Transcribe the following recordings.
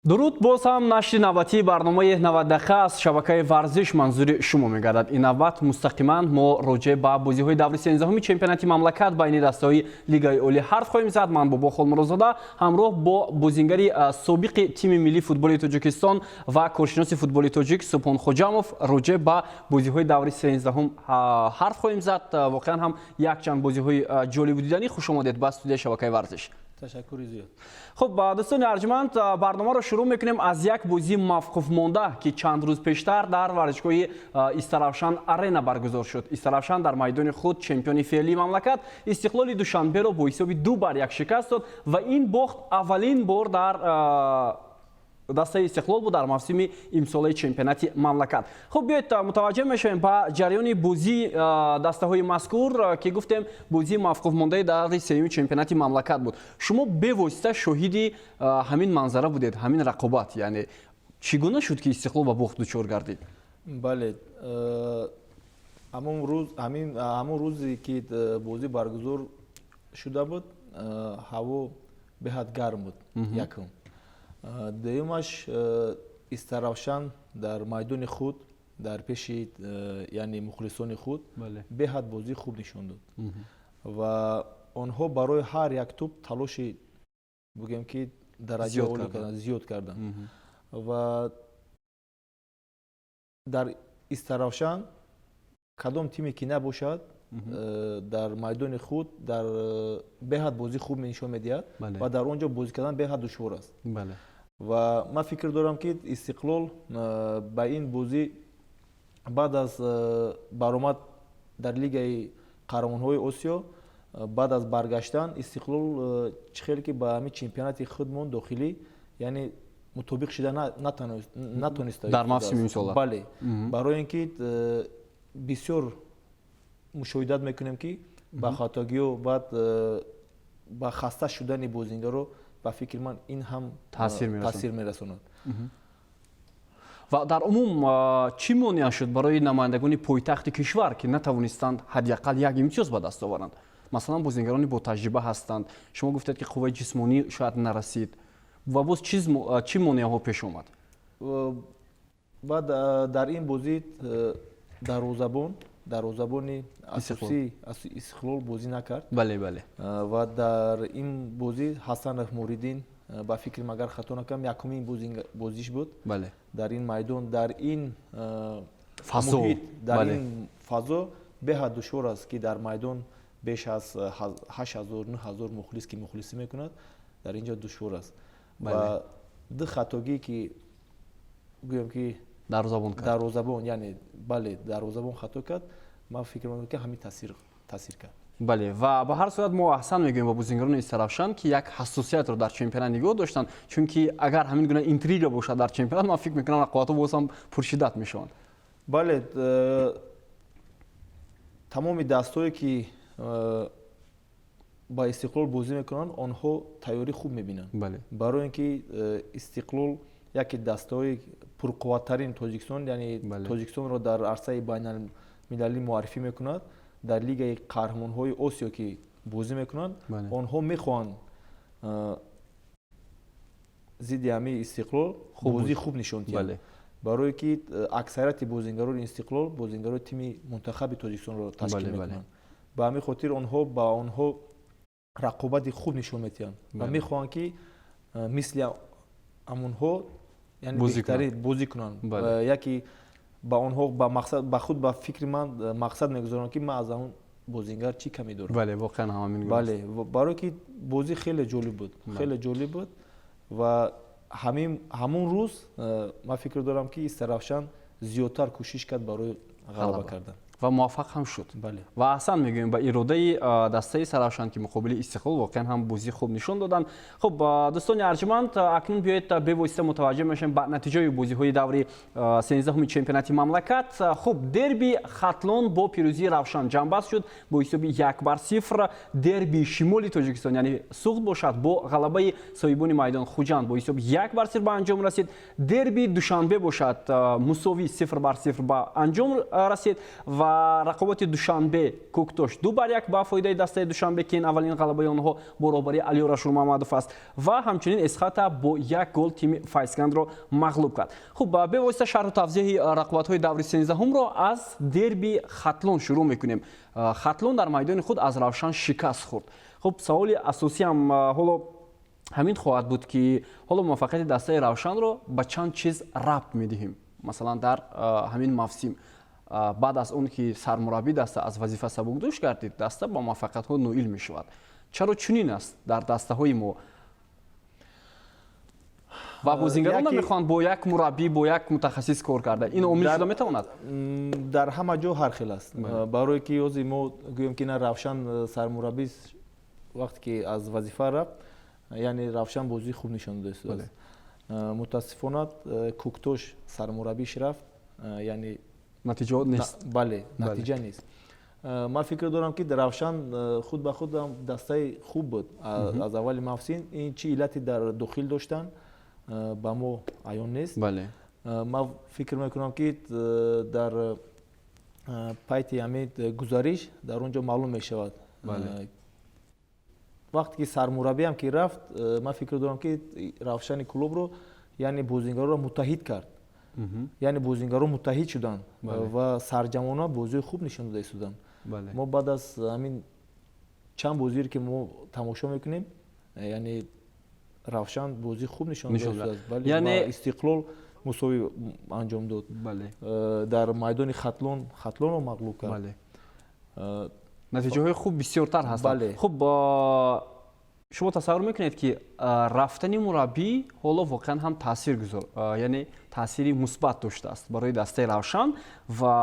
дуруд боз ҳам нашри навбатии барномаи 90 дақиқа аз шабакаи варзиш манзури шумо мегардад. ин навбат мустақиман мо роҷеъ ба бозиҳои даври 13-уми чемпионати мамлакат байни дастаҳои лигаи олӣ ҳарф хоҳем зад. Ман Бобо Холмуродзода ҳамроҳ бо бозингари собиқи тими миллии футболи Тоҷикистон ва коршиноси футболи тоҷик Субҳон Хоҷамов роҷеъ ба бозиҳои даври 13-ум ҳарф хоҳем зад. Воқеан ҳам якчанд бозиҳои ҷолибу диданӣ. Хушомадед ба студияи шабакаи варзиш. Ташаккури зиёд. Хуб, дӯстони арҷманд, барномаро шурӯъ мекунем аз як бозии мавқуфмонда ки чанд рӯз пештар дар варзишгоҳи Истаравшан арена баргузор шуд. Истаравшан дар майдони худ чемпиони феълии мамлакат Истиқлоли Душанберо бо ҳисоби 2-1 шикаст дод ва ин бохт аввалин бор дар дастаи Истиқлол буд дар мавсими имсолаи чемпионати мамлакат. Хуб, биёед мутаваҷҷеҳ мешавем ба ҷараёни бозии дастаҳои мазкур ки гуфтем бозии мавқуфмондаи дари сеюми чемпионати мамлакат буд. шумо бевосита шоҳиди ҳамин манзара будед, ҳамин рақобат. Яъне чӣ гуна шуд ки Истиқлол ба бохт дучор гардид? Бале, ҳамон рӯзе ки бозӣ баргузор шуда буд, ҳаво беҳад гарм буд. Якум. Дуюмаш, Истаравшан дар майдони худ, дар пеши яъне мухлисони худ беҳад бозии хуб нишон дод. Ва онҳо барои ҳар як тӯб талоши бигӯем ки дараҷаи олӣ кардан, зиёд кардан. Ва дар Истаравшан кадом тиме ки набошад дар майдони худ дар беҳад бозии хуб нишон медиҳад ва дар он ҷо бозӣ кардан беҳад душвор аст. Ва ман фикр дорам ки Истиқлол ба ин бозӣ баъд аз баромад дар лигаи қаҳрамонҳои Осиё, баъд аз баргаштан Истиқлол чӣ хеле ки ба ҳамин чемпионати худмон дохилӣ, яъне мутобиқ шуда натониста дар мавсими имсола. Бале, барои ин ки бисёр мушоҳидат мекунем ки ба хатогиҳо баъд ба хаста шудани бозингаро ба фикри ман ин ҳам таъсир мерасонад. ва дар умум чӣ монеа шуд барои намояндагони пойтахти кишвар ки натавонистанд ҳадяқал як имтиёз ба даст оваранд? Масалан, бозингарони ботаҷриба ҳастанд. Шумо гуфтед ки қувваи ҷисмонӣ шояд нарасид. ва боз чӣ монеаҳо пеш омад? баъд дар ин бозӣ дарвозабони асосии Истиқлол бозӣ накард. Ва дар ин бозӣ Ҳасан Раҳмориддин ба фикрим агар хато накунам якумин бозиш буд. Дар ин майдон, дар ин муҳит, дар ин фазо беҳад душвор аст ки дар майдон беш аз 8000-9000 мухлис ки мухлисӣ мекунад, дар ин ҷо душвор аст. Ва ду хатогӣ ки гӯем ки дарвозабон, яъне бале, дарвозабон хато кард, ман фикр мекунам ки ҳамин таъсир кард. Бале, ва ба ҳар сурат мо аҳсан мегӯем ба бозингарони Истаравшан ки як ҳассосиятро дар чемпионат нигоҳ доштанд, чунки агар ҳамин гуна интрига бошад дар чемпионат, ман фикр мекунам рақобатҳо боз ҳам пуршиддат мешаванд. Бале, тамоми дастҳое ки ба Истиқлол бозӣ мекунанд, онҳо тайёрӣ хуб мебинанд. Барои ин ки Истиқлол яке дастаҳои пурқувваттарини Тоҷикистон, яъне Тоҷикистонро дар арсаи байналмилалӣ муаррифӣ мекунад. Дар лигаи қаҳрамонҳои Осиё ки бозӣ мекунанд, онҳо мехоҳанд зидди ҳамин Истиқлол бозии хуб нишон диҳанд. Барое ки аксарияти бозингарони Истиқлол бозингарои тими мунтахаби Тоҷикистонро ташкил мекунанд. Ба ҳамин хотир онҳо ба онҳо рақобати хуб нишон медиҳанд ва мехоҳанд ки мисли амонҳо бозӣ кунанд. Яке ба онҳо ба худ ба фикри ман мақсад мегузоранд ки ман аз он бозингар чӣ каме дорам. Воқеан ҳамин. Барое ки бозӣ хеле ҷолиб буд ва ҳамон рӯз ман фикр дорам ки Истаравшан зиёдтар кӯшиш кард барои ғалаба кардан. ва муваффақ ҳам шуд. ва аҳсан мегӯем ба иродаи дастаи Истаравшан ки муқобили Истиқлол воқеан ҳам бозии хуб нишон доданд. Хуб, дӯстони арҷманд, акнун биёед бевосита мутаваҷҷеҳ мешавем ба натиҷаи бозиҳои даври 13-уми чемпионати мамлакат. Хуб, дерби Хатлон бо пирӯзии равшан ҷамъбаст шуд бо ҳисоби 1-0. Дерби шимоли Тоҷикистон, яъне суғд бошад, бо ғалабаи соҳибони майдон Хуҷанд бо ҳисоби 1-0 ба анҷом расид. Дерби Душанбе бошад, мусови 0-0 ба анҷом расид ва рақобати душанбе куктош 2-1 ба фоидаи дастаи душанбе ки ин аввалин ғалабаи онҳо боробари алиёра шурмамадов аст ва ҳамчунин эсхата бо 1 гол тими файзгандро мағлуб кард. хуб бевосита шарҳу тавзеҳи рақобатҳои даври 13-умро аз дерби хатлон шурӯъ мекунем. хатлон дар майдони худ аз равшан шикаст хӯрд. хуб саволи асосиам ҳоло ҳамин хоҳад буд ки ҳоло муваффақияти дастаи равшанро ба чанд чиз рабт медиҳем. масалан дар ҳамин мавсим баъд аз он ки сармураббӣ даста аз вазифа сабукдӯш гардид, даста ба муваффақиятҳо ноил мешавад. чаро чунин аст дар дастаҳои мо? ва бозингарон намехоҳанд бо як мураббӣ бо як мутахассис кор карда. ин омил шуда метавонад? дар ҳама ҷо ҳар хел аст. барое ки ҳозир мо гӯем ки на равшан сармураббӣ вақте ки аз вазифа рафт, яъне равшан бозии хуб нишон додааст. мутаассифона куктош сармураббиш рафт, яъне натиҷа нест. бале, натиҷа нест. ман фикр дорам ки равшан худ ба худ дастаи хуб буд аз аввали мавсим. ин чӣ иллати дар дохил доштан ба мо аён нест. ман фикр мекунам ки дар пайти ҳамин гузариш дар он ҷо маълум мешавад. вақте ки сармураббиам ки рафт, ман фикр дорам ки равшани клубро яъне бозингаронро муттаҳид кард. яъне бозингарон муттаҳид шуданд ва сарҷамона бозии хуб нишон дода истоданд. мо баъд аз ҳамин чанд бозире ки мо тамошо мекунем, яъне равшан бозии хуб нишон дода, яъне истиқлол мусови анҷом дод. дар майдони хатлонро мағлуб кард. натиҷаҳои хуб бисёртар ҳастанд. хуб шумо тасаввур мекунед ки рафтани мураббӣ ҳоло воқеан ҳам таъсиргузор, яъне таъсири мусбат доштааст барои дастаи равшан ва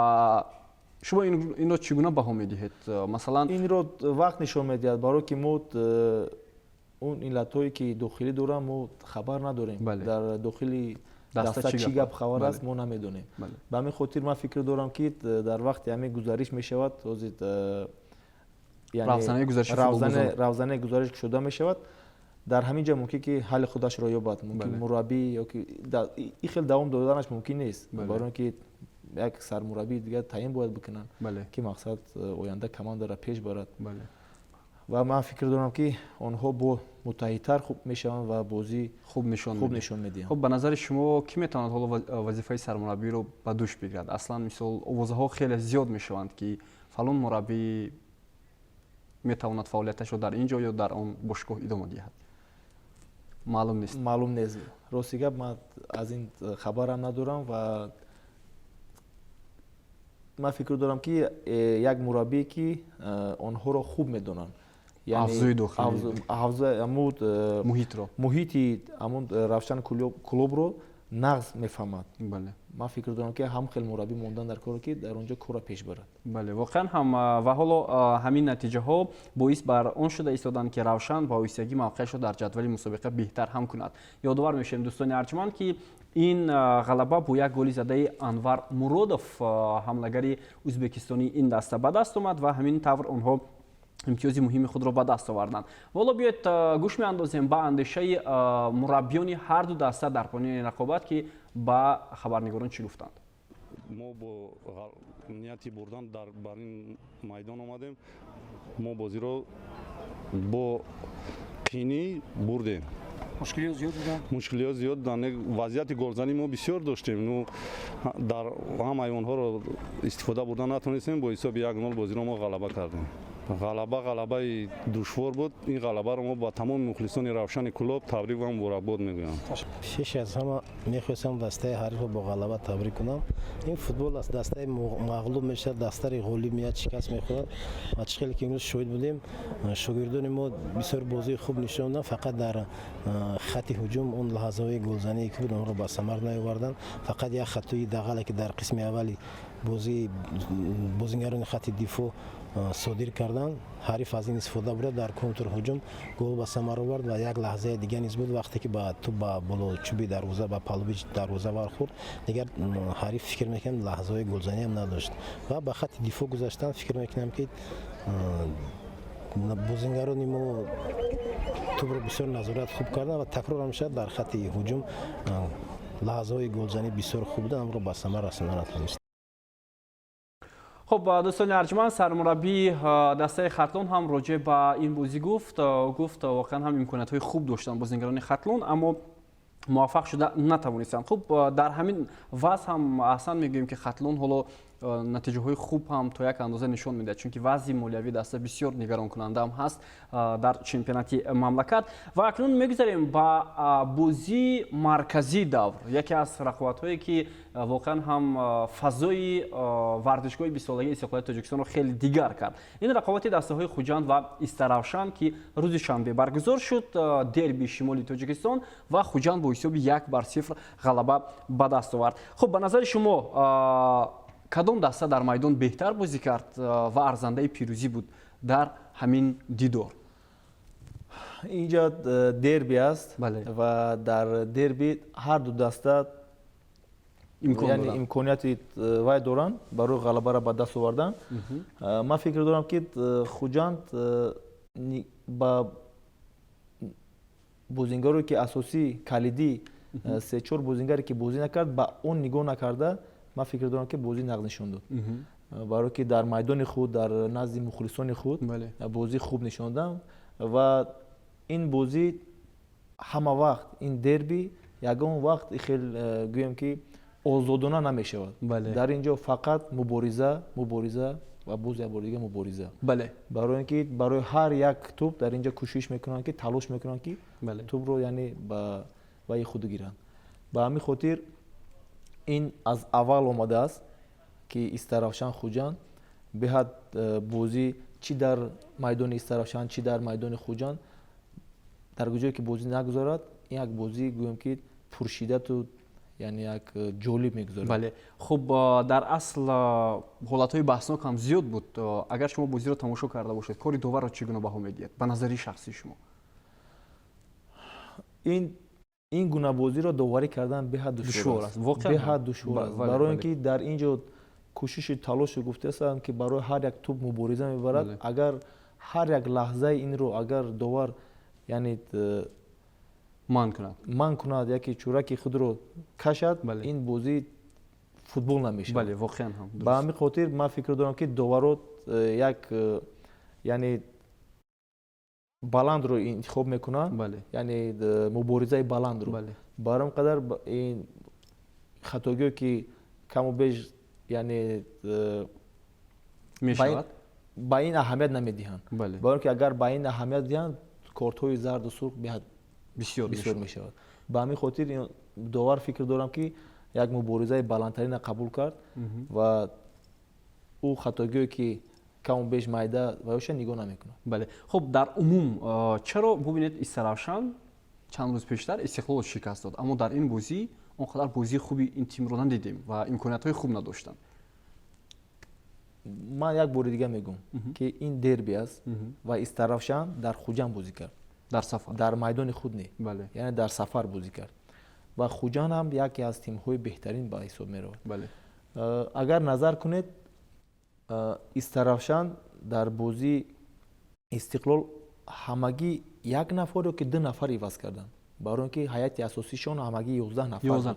шумо инро чӣ гуна баҳо медиҳед? масалан инро вақт нишон медиҳад, барое ки мо он иллатҳое ки дохилӣ доранд мо хабар надорем. дар дохили даста чӣ гап хабар аст мо намедонем. ба ҳамин хотир ман фикр дорам ки дар вақти ҳамин гузариш мешавад, ҳозир равзанаи гузариш шуда мешавад, дар ҳамин ҷо мумкин ки ҳалли худашро ёбад. мумкин мураббӣ ин хел давом доданаш мумкин нест, барое ки як сармураббии дигар таъин бояд бикунанд ки мақсад оянда командаро пеш барад. ва ман фикр дорам ки онҳо бо муттаҳидтар хуб мешаванд ва бозӣ хуб нишон медиҳанд. хуб ба назари шумо кӣ метавонад ҳоло вазифаи сармураббиро ба дӯш бигирад? аслан мисол овозаҳо хеле зиёд мешаванд ки фалон мураббӣ метавонад фаъолияташро дар ин ҷо ё дар он бошгоҳ идома диҳад. маълум нест. рости гап ман аз ин хабарам надорам ва ман фикр дорам ки як мураббие ки онҳоро хуб медонанд, авзӯи дохилӣ, муҳити ҳамон равшан клубро нағз мефаҳмад. ман фикр дорам ки ҳам хел мураббӣ мондан дар коре ки дар он ҷо корро пеш барад. воқеан ҳам ва ҳоло ҳамин натиҷаҳо боис бар он шуда истоданд ки равшан ба оҳистагӣ мавқеашро дар ҷадвали мусобиқа беҳтар ҳам кунад. ёдовар мешавем дӯстони арҷманд ки ин ғалаба бо як голи задаи Анвар Муродов, ҳамлагари ӯзбекистони ин даста ба даст омад ва ҳамин тавр онҳо имтиёзи муҳими худро ба даст оварданд. ҳоло биёед гӯш меандозем ба андешаи мураббиёни ҳарду даста дар поёни рақобат ки ба хабарнигорон чӣ гуфтанд. мо бо нияти бурдан бар ин майдон омадем. мо бозиро бо қинӣ бурдем. мушкилиёт зиёд буданд. вазъияти голзанӣ мо бисёр доштем. дар ҳам айвонҳоро истифода бурда натонистем. бо ҳисоби 1-0 бозиро мо ғалаба кардем. ғалабаи душвор буд. ин ғалабаро мо ба тамоми мухлисони равшани клуб табрик ва муборакбод мегӯям. пеш аз ҳама мехостам дастаи ҳарифро бо ғалаба табрик кунам. ин футбол аст, дастаи мағлуб мешавад, дастаи ғолиб меяд, шикаст мехӯрад. ва чӣ хеле ки имрӯз шоҳид будем, шогирдони мо бисёр бозии хуб нишон доданд, фақат дар хати ҳуҷум он лаҳзаҳои голзание ки буд онро ба самар наоварданд. фақат як хатои дағале ки дар қисми аввали бозингарони хати дифоъ содир карданд. ҳариф аз ин истифода бурда дар контрҳуҷум гол ба самар овард ва як лаҳзаи дига низ буд, вақте ки ба ту ба болочӯби дарвоза ба палуби дарвоза бархӯрд, дигар ҳариф фикр мекунам лаҳзаҳои голзаниам надошт ва ба хати дифоъ гузаштан фикр мекунам ки бозингарони мо тӯбро бисёр назорат хуб карданд ва такрор мешавад дар хати ҳуҷум лаҳзаҳои голзанӣ бисёр хуб буданд, амро ба самар расонда натавонист. خب دوستان ارجمند، سرمربی دسته خطلون هم راجع به این بازی گفت واقعا هم امکانیت‌های خوب داشتن بازیکنان خطلون، اما موفق شده نتوانستند. خب در همین وضع هم اصلا میگوییم که خطلون حالا نتیجه های خوب هم تا یک اندازه نشون میده، چون که وضع مالیوی دسته بسیار نگران کننده هم هست در چمپیونات مملکت. و اکنون میگذاریم با بازی مرکزی دور، یکی از رقابت هایی که واقعا هم فضای ورزشگاه 20 سالگی استقلال تاجیکستان رو خیلی دیگر کرد. این رقابت دسته های خوجند و استراوشان که روز شنبه برگزار شد، دربی شمالی تاجیکستان و خوجند با حساب 1-0 غلبه به دست آورد. خب به نظر شما کدام دسته در میدان بهتر بازی کرد و ارزنده پیروزی بود در همین دیدار؟ اینجا دربی است و در دربی هر دو دسته یعنی امکانیت وای دارن برای غلبه را به دست آوردن. من فکر دارم که خوجند با بازیکنانی که اساسی کلیدی 3-4 بازیکنی که بازی نکرد با اون نگاه نکرده، من فکر دارم که بازی نقد نشون داد. برای که در میدان خود در نزد مخلصان خود بازی خوب نشون دادن و این بازی همه وقت این دربی یگان وقت خیلی گویم که آزادانه نمیشود. در اینجا فقط مبارزه و باز یک بار دیگه مبارزه. برای اینکه برای هر یک توپ در اینجا کوشش میکنن که تلاش میکنن که توپ رو یعنی با خود گیرن. به همین خاطر این از اول آمده است که استراوشان خوجند بهت بازی چی در میدان استراوشان چی در میدان خوجند در کجایی که بازی نگذارد، این یک بازی گویم که پرشیده تو یعنی یک جالب میگذارد. خب در اصل حالت‌های بحثناک هم زیاد بود. اگر شما بازی رو تماشا کرده باشید، کاری داور را چگونه بها میدید به نظری شخصی شما؟ این گونه بازی را داوری کردن بهت دشوار است. بهت دشوار است. برای اینکه در اینجا کوشش تلاش گفته است که برای هر یک توپ مبارزه میبرد. اگر هر یک لحظه این رو اگر داور یعنی من کند یکی چورکی خود رو کشد، این بازی فوتبال نمیشه. واقعا هم به همین خاطر من فکر دارم که داورات یک یعنی بلند رو انتخاب میکنن، یعنی مبارزه بلند رو. برام قدر این خطاگی که کم و بیش یعنی میشود با این اهمیت نمیدهند. برای که اگر با این اهمیت دهند کارت های زرد و سرخ بسیار میشود. به همین خاطر داور فکر دارم که یک مبارزه بلندترین قبول کرد و او خطاگی که کم و بیش میده و اوش نگاه نمیکنه. خب در عموم چرا ببینید استراوشان چند روز پیشتر استقلال شکست داد، اما در این بازی اونقدر بازی خوبی این تیم رو ندیدیم و امکانیت‌های خوب نداشتن؟ من یک بار دیگه میگم که این دربی است و استراوشان در خوجند بازی کرد، در سفر، در میدان خود نه. یعنی در سفر بازی کرد و خوجند هم یکی از تیم‌های بهترین به حساب میرود. اگر نظر کنید استراوشان در بازی استقلال همگی یک نفر رو که 2 نفر عوض کردن، برای اینکه هیئت اساسیشون همگی 11 نفر.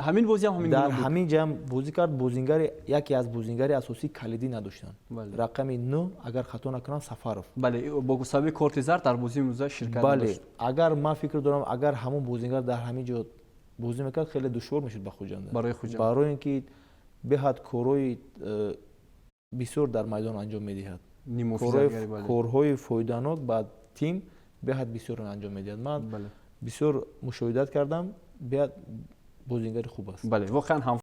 همین بازی هم در همین جمع بازی کرد. بازیگر یکی از بازیگر اساسی کلیدی نداشتن. رقم 9 اگر خطا نکنم سفرов. با گساوی کارت زرد در بازی امروز شرکت داشت. اگر من فکر دارم اگر همون بازیگر در همین جا بازی میکرد خیلی دشوار میشد به خوجند. برای اینکه بهت کارهای بسیار در میدان انجام میدهد. کارهای فایده‌ناک با تیم بهت بسیار انجام میدهد. من بسیار مشاهدت کردم، بهت بازیگر خوب است. واقعا هم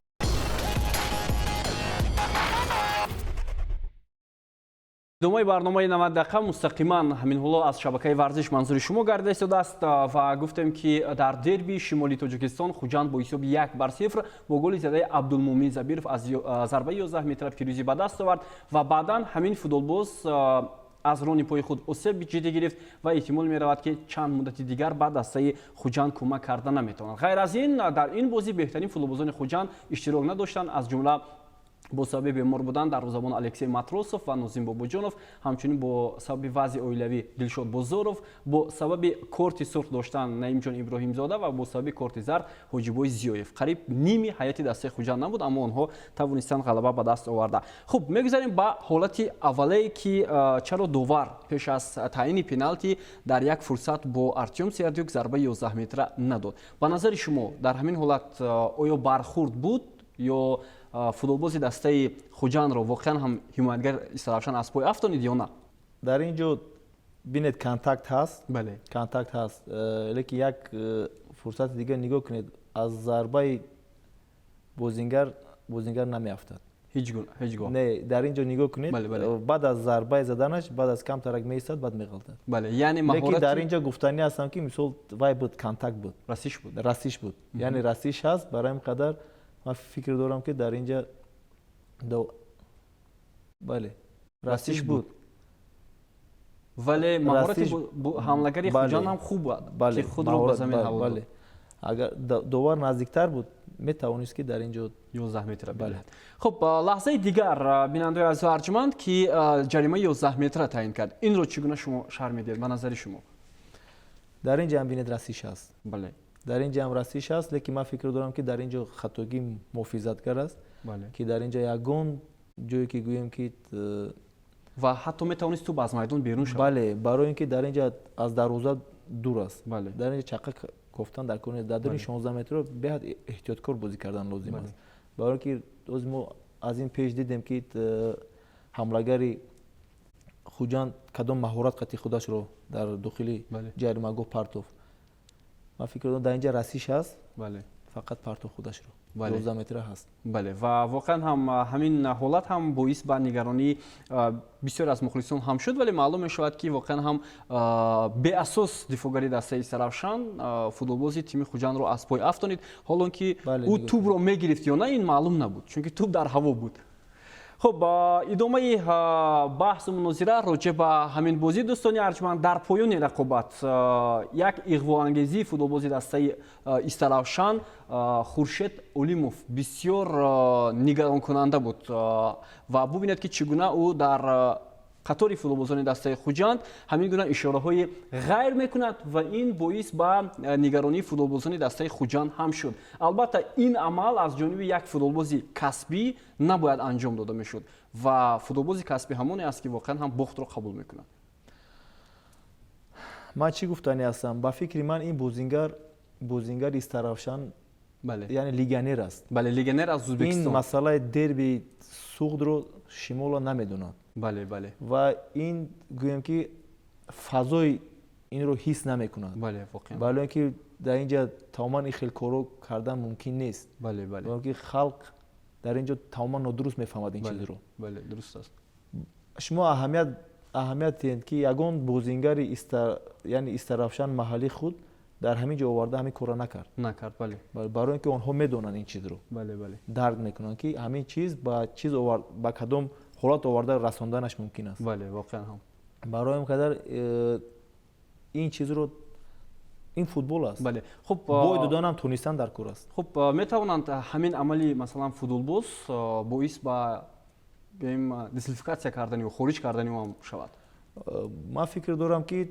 ادامه برنامه 90 دقیقه مستقیما همین حالا از شبکه ورزش منظور شما گرده استفاده است و گفتیم که در دربی شمالی تاجیکستان خوجند با حساب 1-0 با گل زده عبدالمومن زبیرов از ضربه 11 متر پیروزی به دست آورد و بعدا همین فوتبالباز از رانی پای خود اسب جدی گرفت و احتمال می رود که چند مدت دیگر بعد دسته خوجند کمک کردن نمیتونند. غیر از این در این بازی بهترین فوتبالبازان خوجند اشتراک نداشتند، از جمله бо сабаби бемор будан дарвозабон Алексей Матросов ва Нозим Бобоҷонов, ҳамчунин бо сабаби вазъи оилавӣ Дилшод Бозоров, бо сабаби корти сурх доштан Наимҷон Иброҳимзода ва бо сабаби корти зар Ҳоҷибой Зиёев. Қариб ними ҳайати дастаи Хуҷанд набуд, аммо онҳо тавонистанд ғалаба ба даст оварда. Хуб, мегузарем ба ҳолати аввале ки чаро довар пеш аз таъини пеналти дар як фурсат бо Артем Сердюк зарба 11 метра надод. Ба назари шумо дар ҳамин ҳолат оё бархурд буд ё футболбози дастаи Хуҷандро воқеан ҳам ҳимоятгар Истаравшан аз пой афтонид ё на? дар ин ҷо бинед контакт ҳаст. Бале. Контакт ҳаст. Лекин як фурсати дигар нигоҳ кунед, аз зарбаи бозингар намеафтад. Ҳеҷ гоҳ. Не, дар ин ҷо нигоҳ кунед. Баъд аз зарбаи заданаш, баъд аз кам тарак меистад, баъд меғалтад. Бале, яъне маҳорати. Лекин дар ин ҷо гуфтанӣ ҳастам ки мисол вай буд, контакт буд. Расиш буд. Яъне расиш ҳаст, барои ин қадар ман фикр дорам ки дар ин ҷо бале, расиш буд. вале маҳорати ҳамлагари Хуҷанд ам хуб буд ки худро ба замин ҳавода. Агар довар наздиктар буд, метавонист ки дар ин ҷо 11 метра бидиҳад. Хуб, лаҳзаи дигар бинандаи азизу арҷманд ки ҷаримаи 11 метра таъин кард. Инро чӣ гуна шумо шарҳ медиҳед ба назари шумо? Дар ин ҷо ҳам бинед расиш ҳаст. Бале. Дар ин ҷо ҳам расиш ҳаст, лекин ман фикр дорам ки дар ин ҷо хатогӣ муҳофизатгар аст. Ки дар ин ҷо ягон ҷое ки гӯем ки ва ҳатто метавонист ту аз майдон берун шавад. Бале, барои ин ки дар ин ҷо аз дарвоза дур аст. Бале. Дар ин ҷо чақа кофтан дар кори дар дуни 16 метро беҳад эҳтиёткор бозӣ кардан лозим аст. Барои ки оз мо аз ин пеш дидем ки ҳамлагари Хуҷанд кадом маҳорат қати худашро дар дохили ҷаримагоҳ партофт. Ман фикр дорам дар ин ҷо расиш ҳаст. Бале. Фақат партоф худашро. 12 метра ҳаст. Бале, ва воқеан ҳам ҳамин ҳолат ҳам боис ба нигаронии бисёре аз мухлисон ҳам шуд, вале маълум мешавад ки воқеан ҳам беасос дифогари дастаи Истаравшан футболбози тими Хуҷандро аз пой афтонид, ҳолон ки ӯ тӯбро мегирифт ё на, ин маълум набуд, чунки тӯб дар ҳаво буд. خب ادامه بحث و مناظره راجع به همین بازی دوستان ارجمند در پایان رقابت یک اغواانگیزی فوتبالبازی دسته استراوشان خورشید اولیموف بسیار نگران کننده بود و ببینید که چگونه او در قطار فوتبالبازان دسته خوجند همین گونه اشاره های غیر میکند و این باعث به نگرانی فوتبالبازان دسته خوجند هم شد. البته این عمل از جانب یک فوتبالبازی کسبی نباید انجام داده میشد و فوتبالبازی کسبی همونی است که واقعا هم باخت رو قبول میکند. من چی گفتنی هستم؟ با فکر من این بازیگر استراوشان یعنی لیگنر است. بله لیگنر از ازبکستان. این مسئله دربی سوخت رو شمال نمیدوند. بله بله. و این گویم که فضای این رو حس نمیکند. بله واقعا. برای اینکه در اینجا تماما این خیلی کارو کردن ممکن نیست. بله بله. برای اینکه خلق در اینجا تماما نادرست میفهمد این چیز رو. بله درست است. شما اهمیت دید که یگان بازیگر یعنی استراوشان محلی خود در همین جا آورده همین کارا نکرد. بله. برای اینکه آنها میدونن این چیز رو. بله بله. درک میکنن که همین چیز با چیز با کدام حالت آورده رساندنش ممکن است. بله واقعا هم. برای این قدر این چیز رو این فوتبال است. بله. خب باید دانم تونستن در کار است. خب میتوانند همین عملی مثلا فوتبالباز باعث با بیم دیسکوالیفیکاسیا کردنی و خارج کردنی هم شود. من فکر دارم که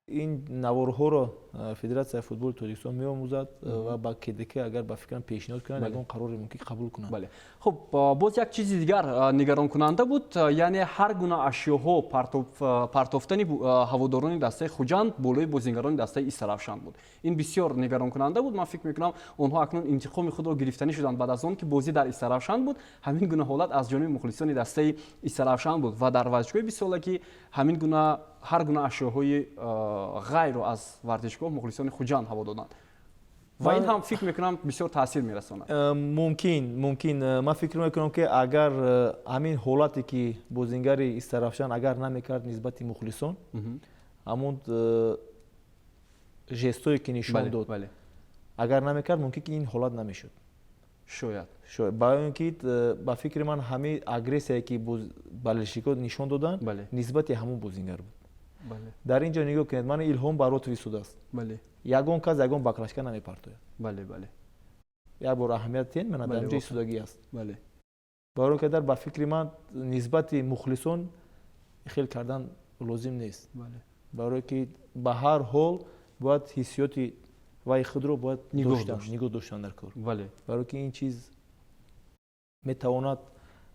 این نوارها رو فدراسیون فوتبال تاجیکستان می‌آموزد و با کدکه اگر با فکرم پیشنهاد کنند اون قرار ممکن قبول کنند. بله. خب باز یک چیز دیگر نگران کننده بود، یعنی هر گونه اشیاءها پرتافتنی هواداران دسته خوجند بالای بازیگران دسته استراوشان بود. این بسیار نگران کننده بود. من فکر می‌کنم آنها اکنون انتقام خود را گرفتنی شدند بعد از آن که بازی در استراوشان بود. همین گونه حالت از جانب مخلصان دسته استراوشان بود و در ورزشگاه 20 سالگی همین گونه هر گونه اشیاءهای غیر از ورزشگاه مخلصان خوجند هوا دادند و این هم فکر میکنم بسیار تاثیر میرساند. ممکن من فکر میکنم که اگر همین حالتی که بازیگر استراوشان اگر نمیکرد نسبت مخلصان همون ژستایی که نشان داد اگر نمیکرد ممکن که این حالت نمیشد. شاید برای اینکه با فکر من همه اگریسیایی که بالشیکا نشان دادن نسبت همون بازیگر بود. در اینجا نگاه کنید من الهام برات ویسوده است. یگان کس یگان باکلاشکا نمیپرتوید. بله بله. یک بار اهمیت تین من در اینجا ایستادگی است. بله. барои ки дар ба фикри ман нисбати мухлисон хел кардан лозим нест барое ки ба ҳар ҳол бояд ҳиссиёти ваи худро бояд нигоҳ доштан дар кор барое ки ин чиз метавонад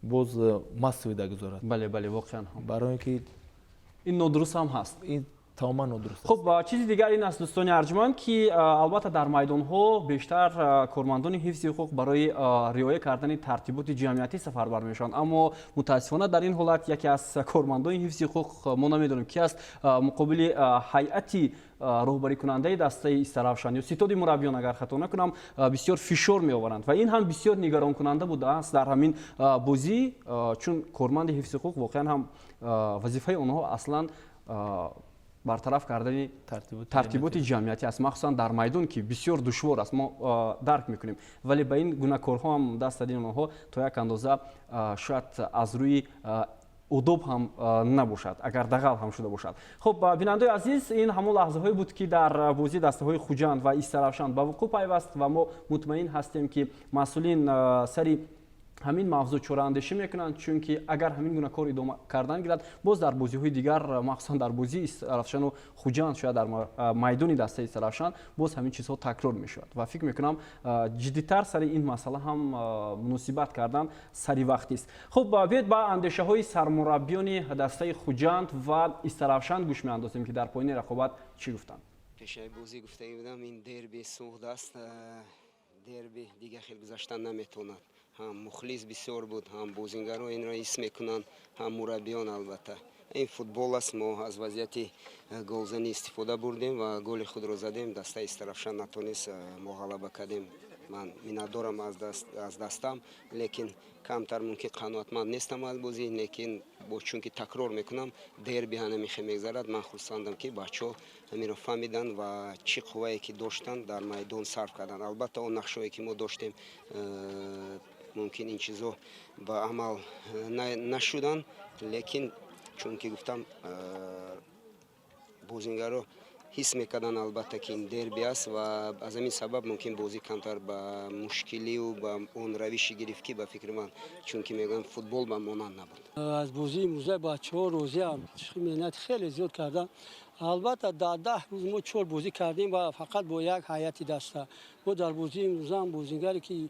боз массовида гузорад воқеан барое ки ин нодуруст ҳам ҳаст ин тамоман нодуруст хуб чизи дигар ин аст дӯстони арҷуманд ки албатта дар майдонҳо бештар кормандони ҳифзи ҳуқуқ барои риоя кардани тартиботи ҷамъиятӣ сафарбар мешаванд аммо мутаассифона дар ин ҳолат яке аз кормандони ҳифзи ҳуқуқ мо намедонем ки аст муқобили ҳайати роҳбарикунандаи дастаи истаравшан ё ситоди мураббиён агар хато накунам бисёр фишор меоваранд ва ин ҳам бисёр нигаронкунанда будааст дар ҳамин бозӣ чун корманди ҳифзи ҳуқуқ воқеан ҳам вазифаи онҳо аслан бартараф кардани тартиботи ҷамъиятӣ аст махсусан дар майдон ки бисёр душвор аст мо дарк мекунем вале ба ин гуна корҳо ҳам даст дадани онҳо то як андоза шояд аз рӯи удоб ҳам набошад агар дағал ҳам шуда бошад. Хуб бинандаи азиз ин ҳамон лаҳзаҳое буд ки дар бозии дастаҳои Хуҷанд ва Истаравшан ба вуқӯъ пайваст ва мо мутмаин ҳастем ки масъулин сари ҳамин мавзӯъ чораандешӣ мекунанд чунки агар ҳамин гуна кор идома кардан гирад боз дар бозиҳои дигар махсусан дар бозии Истаравшану Хуҷанд шояд дар майдони дастаи Истаравшан боз ҳамин чизҳо такрор мешавад ва фикр мекунам ҷиддитар сари ин масъала ҳам муносибат кардан сари вақтист. Хуб биёед ба андешаҳои сармураббиёни дастаи Хуҷанд ва Истаравшан гӯш меандозем ки дар поини рақобат чӣ гуфтанд. пешаи бозӣ гуфтагӣ будам ин дерби суғд аст дерби дига хел гузаштан наметавонад ҳам мухлис бисёр буд ҳам бозингаро инро ҳис мекунанд ҳам мураббиён албатта ин футбол аст мо аз вазъияти голзанӣ истифода бурдем ва голи худро задем дастаи Истаравшан натонист мо ғалаба кардем ман миннатдорам аз дастам лекин камтар мумкин қаноатманд нестам аз бозӣ лекин чунки такрор мекунам дерби ҳанамихе мегзарад ман хурсандам ки бачаҳо ҳаминро фаҳмиданд ва чӣ қуввае ки доштанд дар майдон сарф карданд албатта он нақшҳое ки мо доштем мумкин ин чизҳо ба амал нашуданд лекин чунки гуфтам бозингаро ҳис мекарданд албатта ки ин дерби аст ва аз ҳамин сабаб мумкин бозӣ камтар ба мушкилию ба он равиши гирифт ки ба фикри ман чунки мегӯям футбол ба монанд набуд. аз бозии имрӯзаи бачаҳо розиам миннати хеле зиёд кардам албатта дар 10 рӯз мо 4 бозӣ кардем ва фақат бо як ҳайати даста мо дар бозии имрӯзаам бозингаре ки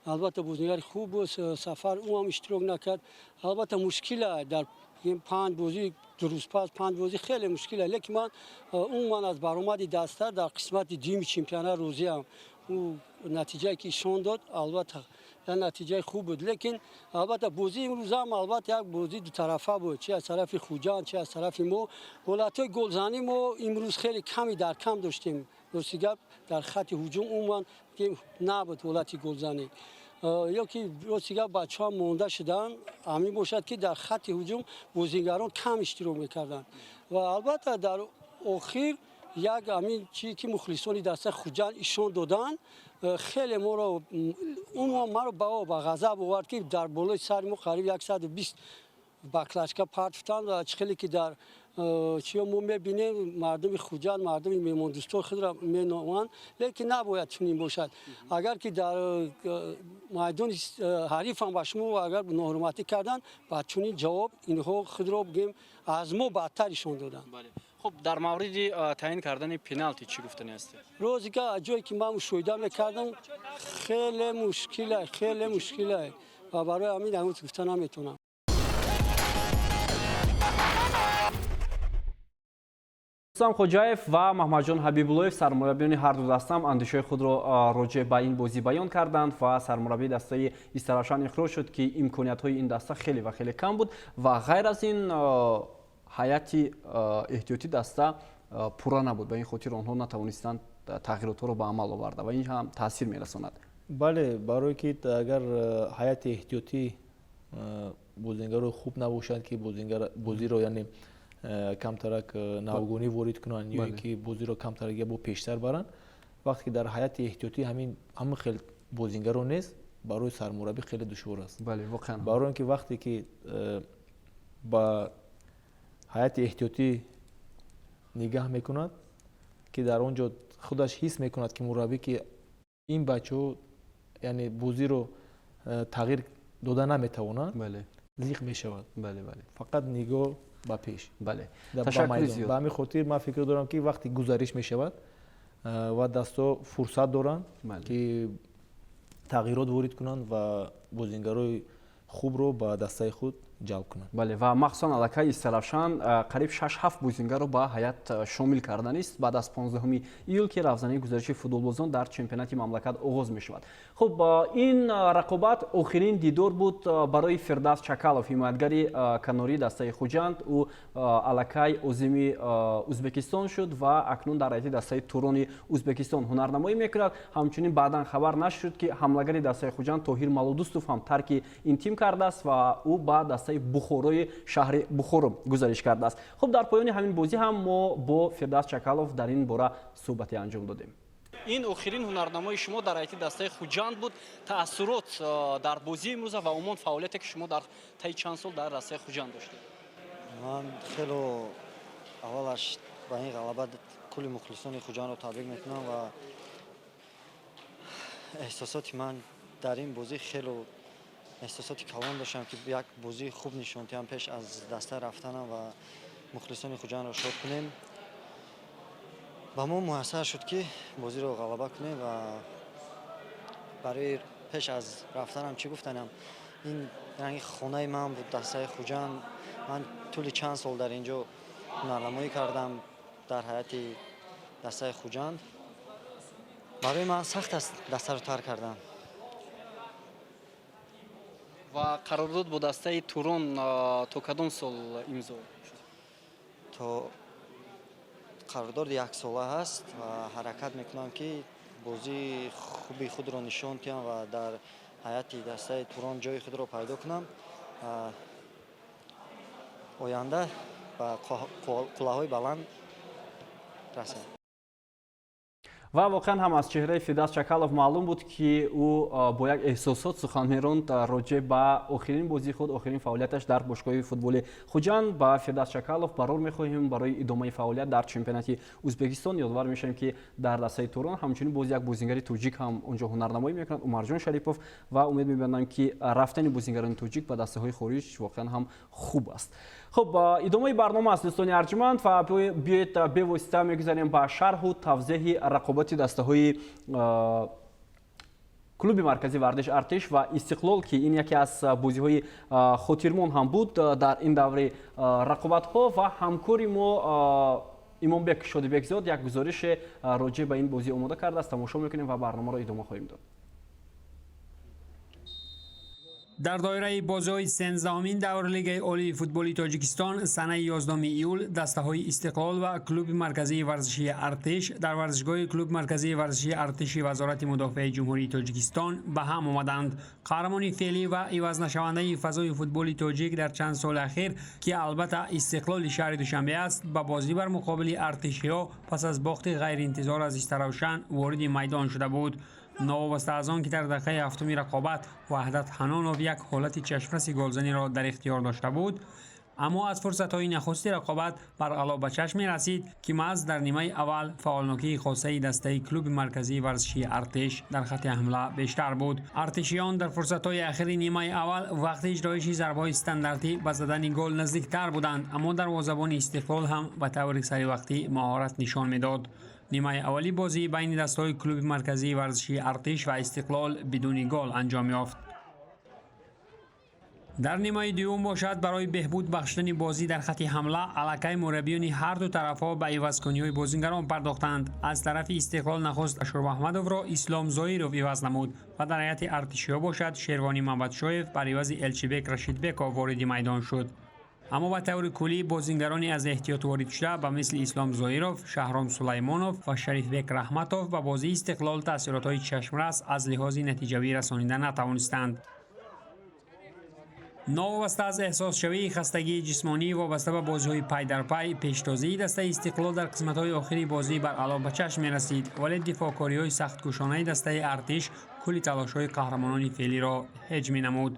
албатта бозингари хуб буд сафар ӯ ҳам иштирок накард албатта мушкила дар 5 бозӣ 2 рӯз пас 5 бозӣ хеле мушкила лекин ман умуман аз баромади даста дар қисмати дуюми чемпионат розиам ӯ натиҷае ки ишон дод албатта як натиҷаи хуб буд лекин албатта бозии имрӯзам албатта як бозии дутарафа буд чи аз тарафи Хуҷанд чи аз тарафи мо ҳолатҳои голзанӣ мо имрӯз хеле ками дар кам доштем рости гап дар хатти ҳуҷум умуман набуд ҳолати голзанӣ ё ки рости гап бачаҳо монда шуданд ҳамин бошад ки дар хатти ҳуҷум бозингарон кам иштирок мекарданд ва албатта дар охир як ҳамин чи ки мухлисони дастаи Хуҷанд ишон доданд хеле моро умуман маро ба ғазаб овард ки дар болои сари мо қариб 120 баклачка партофтанд ва чӣ хеле ки дар чиё мо мебинем мардуми Хуҷанд мардуми меҳмондӯстои худро меноманд лекин набояд чунин бошад агар ки дар майдони ҳарифам ба шумо агар ноҳурматӣ карданд ба чунин ҷавоб инҳо худро бигем аз мо бадтар ишон доданд. خب در مورد تعیین کردن پنالتی چی گفتنی هستی؟ روزی که جایی که من مشاهده میکردم خیلی مشکله و برای همین همون گفتن نمیتونم. رستم خوجاев و محمدجان حبیب‌الله‌ев سرمربیان هر دو دسته هم اندیشه خود را راجع به این بازی بیان کردند و سرمربی دسته استراشان اخراج شد که امکانیت‌های این دسته خیلی و خیلی کم بود و غیر از این ҳайати эҳтиёти даста пурра набуд ба ин хотир онҳо натавонистанд тағйиротро ба амал оварда ва ин ҳам таъсир мерасонад. бале барое ки агар ҳайати эҳтиётӣ бозингаро хуб набошад ки бозиро яъне камтарак навгонӣ ворид кунанд ё ки бозиро камтарак я бо пештар баранд вақте ки дар ҳайати эҳтиётӣ ҳамин хел бозингаро нест барои сармураббӣ хеле душвор аст. барое ки вақте ки ба ҳайати эҳтиётӣ нигаҳ мекунад ки дар он ҷо худаш ҳис мекунад ки мураббӣ ки ин бачаҳо яъне бозиро тағйир дода наметавонанд зиқ мешавад. Фақат нигоҳ ба пеш. Ташаккур. ба ҳамин хотир ман фикр дорам ки вақти гузариш мешавад ва дастҳо фурсат доранд ки тағйирот ворид кунанд ва бозингарои хубро ба дастаи худ ҷалб кунанд. ва махсусан аллакай Истаравшан қариб 6-7 бозингаро ба ҳаят шомил карданист баъд аз 15 июл ки равзани гузариши футболбозон дар чемпионати мамлакат оғоз мешавад. Хуб, ин рақобат охирин дидор буд барои Фирдавс Чакалов, ҳимоятгари канории дастаи Хуҷанд. ӯ аллакай озими Ӯзбекистон шуд ва акнун дар ҳайати дастаи Турони Ӯзбекистон ҳунарнамоӣ мекунад. Ҳамчунин баъдан хабар нашуд ки ҳамлагари дастаи Хуҷанд Тоҳир Малудустов ҳам тарки ин тим кардааст ва ӯ ба дастаи Бухорои шаҳри Бухоро гузариш кардааст. Хуб, дар поёни ҳамин бозӣ ҳам мо бо Фирдавс Чакалов дар ин бора суҳбате анҷом додем. ин охирин ҳунарнамои шумо дар ҳайати дастаи Хуҷанд буд. Таассурот дар бозии имрӯза ва умуман фаъолияте ки шумо дар таи чанд сол дар дастаи Хуҷанд доштед? ман хело аввалаш ба ин ғалаба кулли мухлисони Хуҷандро табрик мекунам ва эҳсосоти ман дар ин бозӣ хело эҳсосоти калон доштам ки як бозии хуб нишон диҳам пеш аз даста рафтанам ва мухлисони Хуҷандро шод кунем. ба мо муяссар шуд ки бозиро ғалаба кунем ва барои пеш аз рафтанам чӣ гуфтанам, ин ранги хонаи ман буд дастаи Хуҷанд. ман тӯли чанд сол дар инҷо ҳунарнамоӣ кардам дар ҳайати дастаи Хуҷанд. барои ман сахт аст дастаро тарк кардам. ва қарордод бо дастаи Турон то кадом сол имзо шуд? то қарордоди яксола ҳаст ва ҳаракат мекунам ки бозии хуби худро нишон диҳам ва дар ҳайати дастаи Турон ҷои худро пайдо кунам. оянда ба қуллаҳои баланд расем. ва воқеан ҳам аз чеҳраи Фирдавс Чакалов маълум буд ки ӯ бо як эҳсосот сухан меронд роҷеъ ба охирин бозии худ, охирин фаъолияташ дар бошгоҳи футболи Хуҷанд. ба Фирдавс Чакалов барор мехоҳем барои идомаи фаъолият дар чемпионати Ӯзбекистон. ёдовар мешавем ки дар дастаи Турон ҳамчунин боз як бозингари тоҷик ҳам онҷо ҳунарнамоӣ мекунад, Умарҷон Шарипов, ва умед мебандам ки рафтани бозингарони тоҷик ба дастаҳои хориҷ воқеан ҳам хуб аст. хуб, идомаи барнома аст дӯстони арҷуманд ва биёед бевосита мегузарем ба шарҳу тавзеҳи рақобати дастаҳои клуби маркази Вардиш Артиш ва Истиқлол ки ин яке аз бозиҳои хотирмон ҳам буд дар ин даври рақобатҳо. ва ҳамкори мо Имонбек Шодибекзод як гузорише роҷеъ ба ин бозӣ омода кардааст. тамошо мекунем ва барномаро идома хоҳем дод. дар доираи бозиҳои 16-умин давр лигаи олии футболи Тоҷикистон санаи 11 июл дастаҳои Истиқлол ва клуби марказии варзишии Артиш дар варзишгоҳи клуби марказии варзишии Артиши Вазорати Мудофиаи Ҷумҳурии Тоҷикистон ба ҳам омаданд. қаҳрамони феълӣ ва ивазнашавандаи фазои футболи тоҷик дар чанд соли ахир ки албатта Истиқлоли шаҳри Душанбе аст, ба бозӣ бар муқобили артишиҳо пас аз бохти ғайриинтизор аз Истаравшан вориди майдон шуда буд. новобаста аз он ки дар дақиқаи ҳафтуми рақобат Ваҳдат Ҳанонов як ҳолати чашмраси голзаниро дар ихтиёр дошта буд, аммо аз фурсатҳои нахусти рақобат барғало ба чашм мерасид ки маҳз дар нимаи аввал фаъолнокии хосаи дастаи клуби марказии варзишии Артиш дар хатти ҳамла бештар буд. артишиён дар фурсатҳои ахири нимаи аввал вақти иҷроиши зарбаҳои стандартӣ ба задани гол наздиктар буданд, аммо дарвозабони Истиқлол ҳам ба таври саривақтӣ маҳорат нишон медод. нимаи аввали бозӣ байни дастаҳои клуби марказии варзишии Артиш ва Истиқлол бидуни гол анҷом ёфт. дар нимаи дуюм бошад барои беҳбуд бахшидани бозӣ дар хатти ҳамла аллакай мураббиёни ҳарду тарафҳо ба ивазкуниҳои бозингарон пардохтанд. аз тарафи Истиқлол нахуст Ашурбаҳмадовро Ислом Зоиров иваз намуд ва дар ҳайати артишиҳо бошад Шервони Мамбатшоев бар ивази Элчибек Рашидбеков вориди майдон шуд. аммо ба таври куллӣ бозингарони аз эҳтиёт ворид шуда ба мисли Ислом Зоиров, Шаҳром Сулаймонов ва Шарифбек Раҳматов ба бозии Истиқлол таъсиротҳои чашмрас аз лиҳози натиҷавӣ расонида натавонистанд. новобаста аз эҳсосшавии хастагии ҷисмонӣ вобаста ба бозиҳои пай дар пай, пештозии дастаи Истиқлол дар қисматҳои охири бозӣ бар ало ба чашм мерасид, вале дифоъкориҳои сахткушонаи дастаи Артиш кулли талошҳои қаҳрамонони феълиро ҳеҷ менамуд.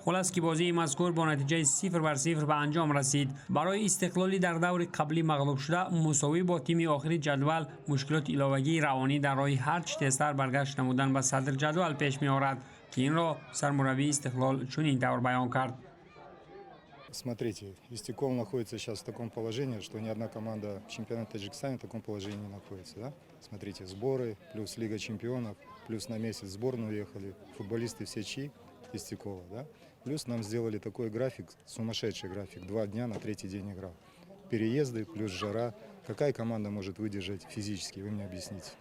خلاص که بازی مذکور با نتیجه 0-0 به انجام رسید. برای استقلالی در دور قبلی مغلوب شده مساوی با تیم آخری جدول مشکلات ایلاوگی روانی در راه هر چه تیزتر برگشت نمودن به صدر جدول پیش می آورد که این را سرمربی استقلال چنین طور بیان کرد. Смотрите, Истеклол находится сейчас в таком положении, что ни одна команда чемпионата Таджикистана в таком положении не находится. Да? Смотрите, сборы, плюс Лига чемпионов, плюс на месяц в сборную уехали, футболисты все чьи, Истекола. Да? Плюс нам сделали такой график, сумасшедший график, 2 дня на 3-й день играл. Переезды, плюс жара. Какая команда может выдержать физически, вы мне объясните.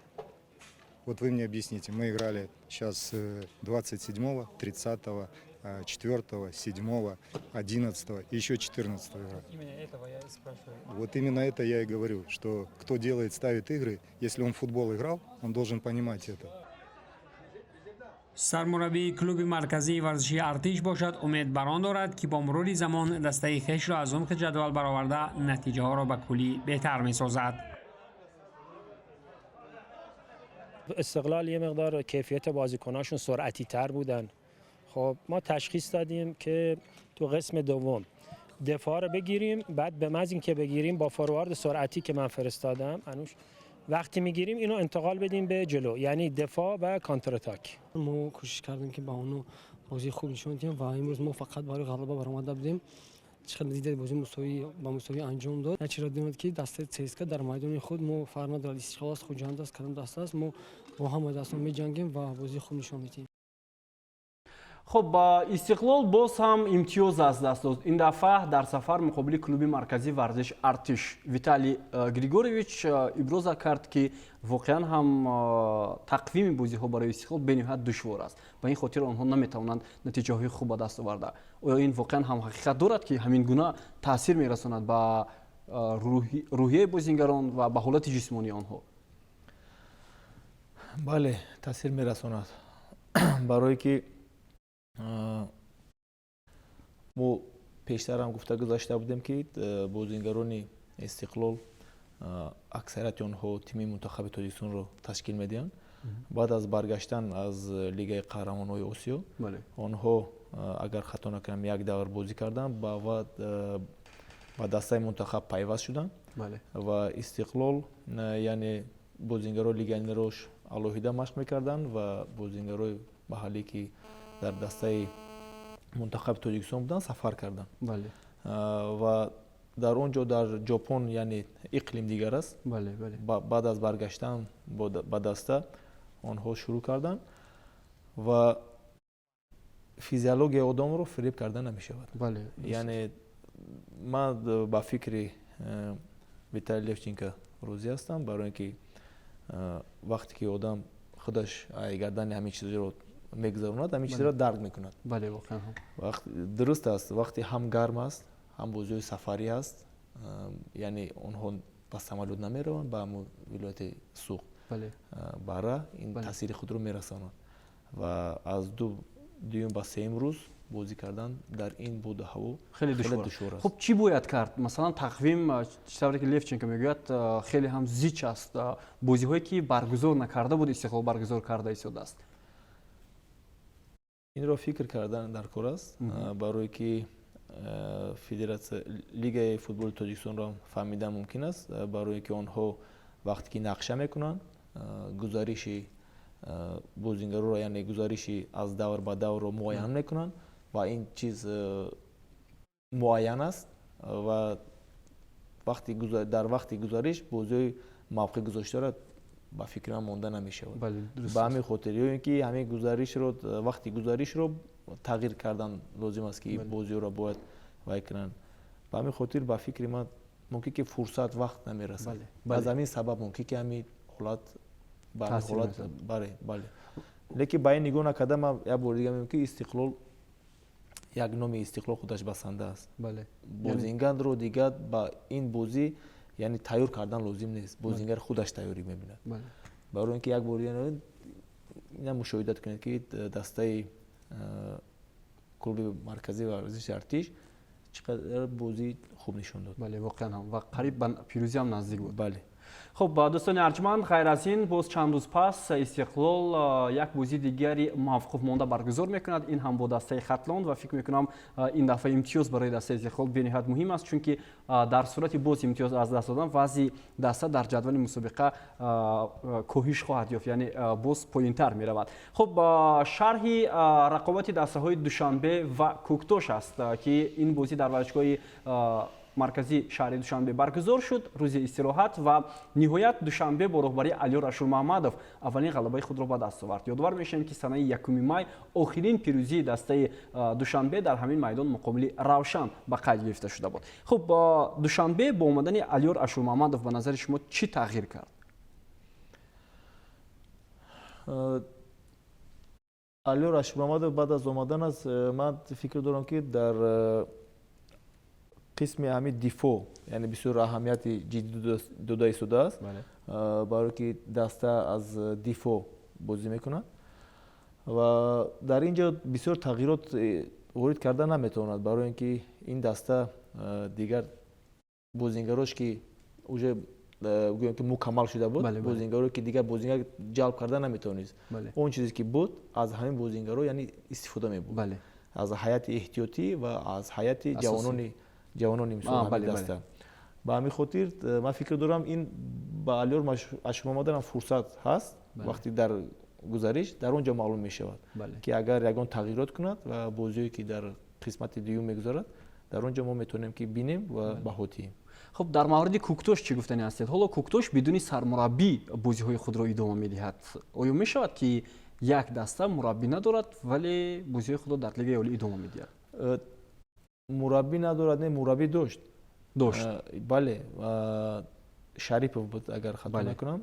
Вот вы мне объясните, мы играли сейчас 27-го, 30-го, 4-го, 7-го, 11-го и еще 14-го игра. Именно этого я и спрашиваю. Вот именно это я и говорю, что кто делает, ставит игры, если он в футбол играл, он должен понимать это. سرمربی کلوب مرکزی ورزشی ارتش باشد امید بران دارد که با مرور زمان دسته خویش را از عمق جدول برآورده نتیجه ها را به کلی بهتر می سازد. استقلال یه مقدار کیفیت بازیکناشون سرعتی تر بودن. خب ما تشخیص دادیم که تو قسم دوم دفاع رو بگیریم، بعد به محض اینکه بگیریم با فوروارد سرعتی که من فرستادم انوش وقتی میگیریم اینو انتقال بدیم به جلو، یعنی دفاع و کانتر اتاک. ما کوشش کردیم که با اونو بازی خوب نشون بدیم و امروز ما فقط برای غلبه برآمده بودیم. چقدر دیده بازی مساوی انجام داد. نتیجه دیدیم که دسته CSKA در میدان خود ما فرمان دارد استقلال است خود جنده است کدام دسته است ما با هم دستان می‌جنگیم و بازی خوب نشون میدیم. خب با استقلال باز هم امتیاز از دست داد. این دفعه در سفر مقابل کلوب مرکزی ورزش ارتش ویتالی گریگورویچ ابراز کرد که واقعا هم تقویم بازی ها برای استقلال به نهایت دشوار است. به این خاطر آنها نمیتوانند نتیجه های خوب به دست آورده. آیا این واقعا هم حقیقت دارد که همین گونه تاثیر میرساند به روحیه بازیگران و به حالت جسمانی آنها؟ بله تاثیر میرساند. برای که ما پیشتر هم گفته گذاشته بودیم که بازیگران استقلال اکثریت آنها تیم منتخب تاجیکستان رو تشکیل میدهند. بعد از برگشتن از لیگ قهرمانان آسیا آنها اگر خطا نکنم یک دور بازی کردن با دسته منتخب پیوست شدن و استقلال یعنی بازیگران لیگیونروش علاوه مشق میکردن و بازیگران محلی که در دسته منتخب تاجیکستان بودن سفر کردن. و در اونجا در ژاپن یعنی اقلیم دیگر است. بعد از برگشتن با دسته آنها شروع کردن و فیزیولوژی آدم رو فریب کردن نمی شود. یعنی من با فکر ویتالی لفچینکا روزی هستم برای اینکه وقتی که آدم خودش گردن همین چیزی رو میگذراند همین چیزی رو درک میکند. بله واقعا درست است. وقتی هم گرم است هم بازی سفری است یعنی اونها با سمالود نمیروند با ولایت سوق برای این تاثیر خود رو میرسانند و از دوم با سیم روز بازی کردن در این بود هوا خیلی دشوار است. خب چی باید کرد؟ مثلا تقویم چطوری که لفچینکا میگوید خیلی هم زیچ است. بازی هایی که برگزار نکرده بود استقلال برگزار کرده ایستاده است. این را فکر کردن در کار است برای که فدراسیون لیگ فوتبال تاجیکستان را فهمیدن ممکن است برای که آنها وقتی که نقشه میکنن گزارش بازیگران را یعنی گزارشی از دور به دور رو معاین میکنن و این چیز معین است و در وقتی گزارش بازی موقع گذاشته را با فکر من مونده نمیشه. به همین خاطر اینکه همین گزارش رو وقتی گزارش رو تغییر کردن لازم است که بازی رو باید وای کنن. به همین خاطر با فکر من ممکن که فرصت وقت نمیرسه. از همین سبب ممکن که همین حالت بله لیکن با این نگاه نکرده من یا بار دیگه میگم که استقلال یک نام استقلال خودش بسنده است. بازیگر رو دیگه با این بازی یعنی تیار کردن لازم نیست. بازیگر خودش تیاری میبیند. برای اینکه یک بار دیگه اینا مشاهدت کنید که دسته کلوب مرکزی ورزش ارتش چقدر بازی خوب نشون داد. بله واقعا هم و قریب به پیروزی هم نزدیک بود. بله خب دوستان ارجمند، غیر از این باز چند روز پس استقلال یک بازی دیگری موقوف مانده برگزار میکند. این هم با دسته ختلاند و فکر میکنم این دفعه امتیاز برای دسته استقلال به نهایت مهم است، چون که در صورت باز امتیاز از دست دادن وضع دسته در جدول مسابقه کاهش خواهد یافت، یعنی باز پایینتر میرود. خب شرح رقابت دسته های دوشنبه و کوکتوش است که این بازی در ورزشگاه مرکزی شهر دوشنبه برگزار شد روز استراحت و نهایت دوشنبه با رهبری علی رسول محمدов اولین غلبه خود را به دست آورد. یادآور میشیم که سنه 1 می آخرین پیروزی دسته دوشنبه در همین میدان مقابل روشن به قید گرفته شده بود. خب دوشنبه با آمدن علی رسول محمدov به نظر شما چی تغییر کرد؟ علی رسول محمدov بعد از آمدن از من فکر دارم که در قسم همین دیفو یعنی بسیار اهمیت جدی داده ایستاده است، برای که دسته از دیفو بازی میکنه و در اینجا بسیار تغییرات وارد کرده نمیتواند، برای اینکه این دسته دیگر بازیگراش که اوجه گویم که مکمل شده بود، بازیگرایی که دیگر بازیگر جلب کرده نمیتونید. اون چیزی که بود از همین بازیگرا یعنی استفاده میبود، از هیئت احتیاطی و از هیئت جوانان امسال دسته. به همین خاطر من فکر دارم این با علی رسول محمدov فرصت هست وقتی در گزارش در اونجا معلوم می شود که اگر یگان تغییرات کند و بازیایی که در قسمت دیوم میگذارد در اونجا ما میتونیم که بینیم و بهوتیم. خب در مورد کوکتوش چی گفتنی هستید؟ حالا کوکتوش بدون سرمربی بازی‌های خود را ادامه می‌دهد. آیا می‌شود که یک دسته مربی ندارد ولی بازی‌های خود را در لیگ اولی ادامه می‌دهد؟ مربی ندارد، نه مربی داشت. بله، شریپov بود اگر خطا نکنم،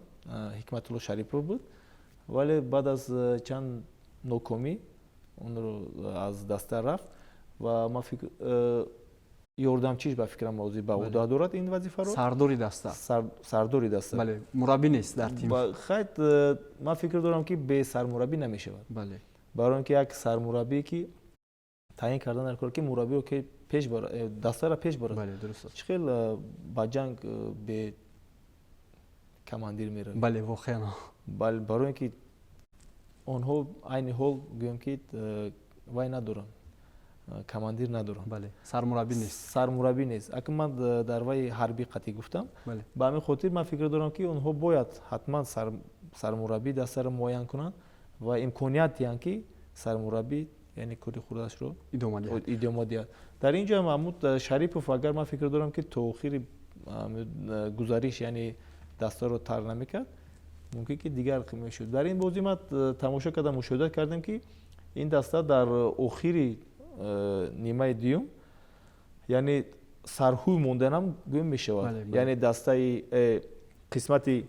حکمت الله شریپov بود، ولی بعد از چند ناکامی اون رو از دسته رفت و ما فکر یاردمچیش به فکرم موضوع به عهده دارد این وظیفه رو. سرداری دسته. بله، مربی نیست در تیم. خیلی من فکر دارم که به سرمربی نمیشود. بله. برای اینکه یک سرمربی که تعیین کردن در کار که مربی که پیش بره دسته را پیش بره. بله درست است. چخیل با جنگ به کماندیر میره. بله واقعا. بله، برای اینکه آنها عین حال گویم که وای ندارن، کماندیر ندارن. بله، سرمربی نیست. سرمربی نیست. اگه من در وای حربی قطعی گفتم، به همین خاطر من فکر دارم که آنها باید حتما سرمربی دسته را معین کنن و امکانیتی هست که سرمربی یعنی کاری خودش رو ادامه دهد. در اینجا محمود شریپov اگر من فکر دارم که تأخیر گزارش یعنی دسته رو تر نمیکرد ممکن که دیگر قیمه شد. در این بازی ما تماشا کردم، مشاهده کردیم که این دسته در آخری نیمه دیوم یعنی سرخوی موندن هم گویم می شود. یعنی دسته قسمتی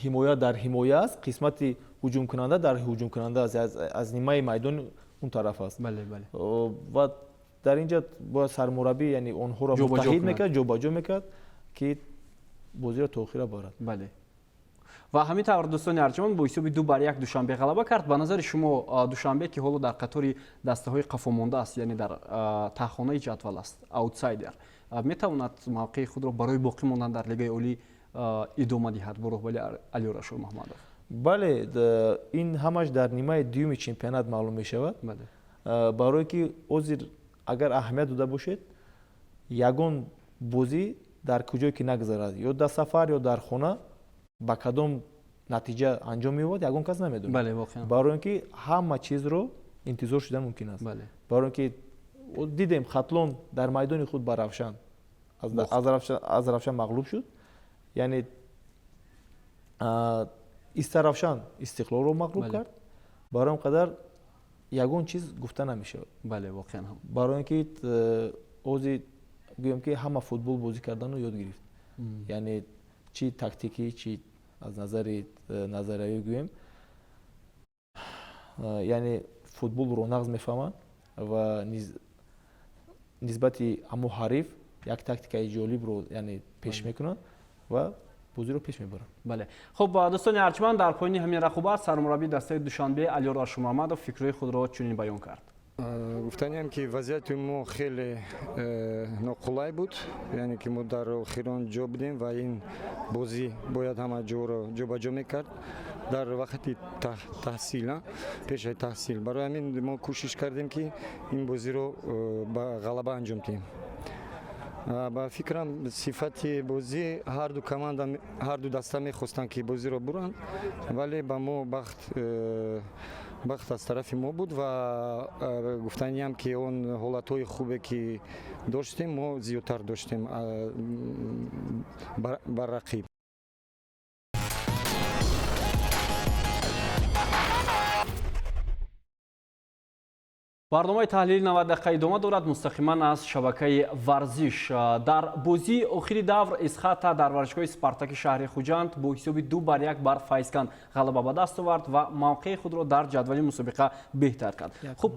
حمایت در حمایت است، قسمتی هجوم کننده در هجوم کننده است، از نیمه میدان اون طرف است. بله بله. و در اینجا با سرمربی یعنی اونها را متحد میکرد، جابجا میکرد که بازی را تأخیر برد. بله. و همینطور دوستان ارجمند با حساب 2-1 دوشنبه غلبه کرد. به نظر شما دوشنبه که حالا در قطار دسته های قفا مانده است، یعنی در تهخانه جدول است، آوتسایدر، میتواند موقع خود را برای باقی ماندن در لیگ اولی ادامه دهد با رهبری علی رسول محمدov؟ بله، این همش در نیمه دیوم چمپیونات معلوم می شود. بله. برای که عذر اگر اهمیت داده باشد یگان بازی در کجایی که نگذرد یا در سفر یا در خانه با کدام نتیجه انجام می‌یابد یگان کس نمی‌داند. بله واقعا. برای اینکه همه چیز رو انتظار شدن ممکن است. بله. برای اینکه دیدیم خطلون در میدان خود با روشن از روشن مغلوب شد، یعنی روشن استقلال رو مغلوب کرد. برای اون قدر یگان چیز گفته نمیشه. بله واقعا هم. برای اینکه اوزی گویم که همه فوتبال بازی کردن رو یاد گرفت. یعنی چی تاکتیکی چی از نظر نظریه گویم، یعنی فوتبال رو نقض میفهمن و نسبتی همو حریف یک تاکتیکای جالب رو یعنی پیش میکنن و بازی رو پیش میبرن. بله. خب دوستان ارجمند، در پایان همین رقابت سرمربی دسته دوشنبه علی رسول محمدov فکرهای خود را چنین بیان کرد. گفتنیم که وضعیت ما خیلی ناقلای بود، یعنی که ما در آخران جا بودیم و این بازی باید همه جا را جابجا میکرد در وقتی تحصیل، پیش تحصیل. برای همین ما کوشش کردیم که این بازی رو با غلبه انجام دهیم. با فکرم صفت بازی هر دو کماندا هر دو دسته میخواستن که بازی رو برن، ولی با ما بخت از طرف ما بود و گفتنیم که اون حالتهای خوبی که داشتیم ما زیادتر داشتیم بر رقیب. برنامه تحلیل 90 دقیقه ادامه دارد مستقیما از شبکه ورزش. در بازی آخری دور اسخاتا در ورزشگاه اسپارتاک شهر خوجند با حساب 2-1 بر فایسکان غلبه به دست آورد و موقع خود را در جدول مسابقه بهتر کرد. خب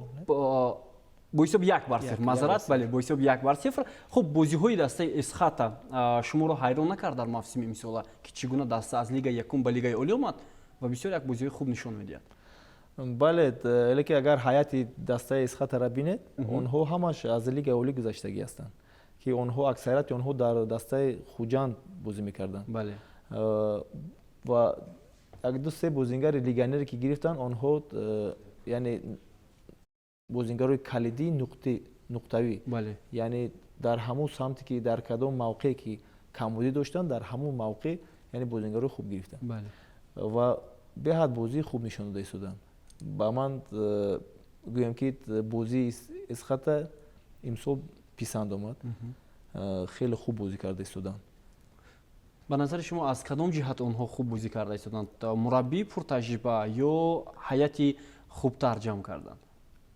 با حساب 1-0 معذرت، بله با حساب 1-0. خب بازی های دسته اسخاتا شما را حیران نکرد در موسم امسال که چگونه دسته از لیگ یکم به لیگ عالی آمد و بسیار یک بازی خوب نشان میدهد؟ بله، لیکن اگر حیاتی دسته اسخات را بینید اونها همش از لیگ اولی گذشتگی هستند که اونها اکثریت اونها در دسته خوجند بازی میکردن. بله. و اگر دو سه بازیگر لیگانری که گرفتن اونها یعنی بازیگرای کلیدی نقطه‌ای. بله. یعنی در همون سمتی که در کدام موقعی که کمبودی داشتن در همون موقع یعنی بازیگرای خوب گرفتن. بله. و به حد بازی خوب نشون داده شدن. با من گویم که بازی اسخات امسال پیشنهاد آمد. خیلی خوب بازی کرده شدن. به نظر شما از کدام جهت آنها خوب بازی کرده شدند؟ مربی پرتجربه یا هیئتی خوبتر جمع کردند؟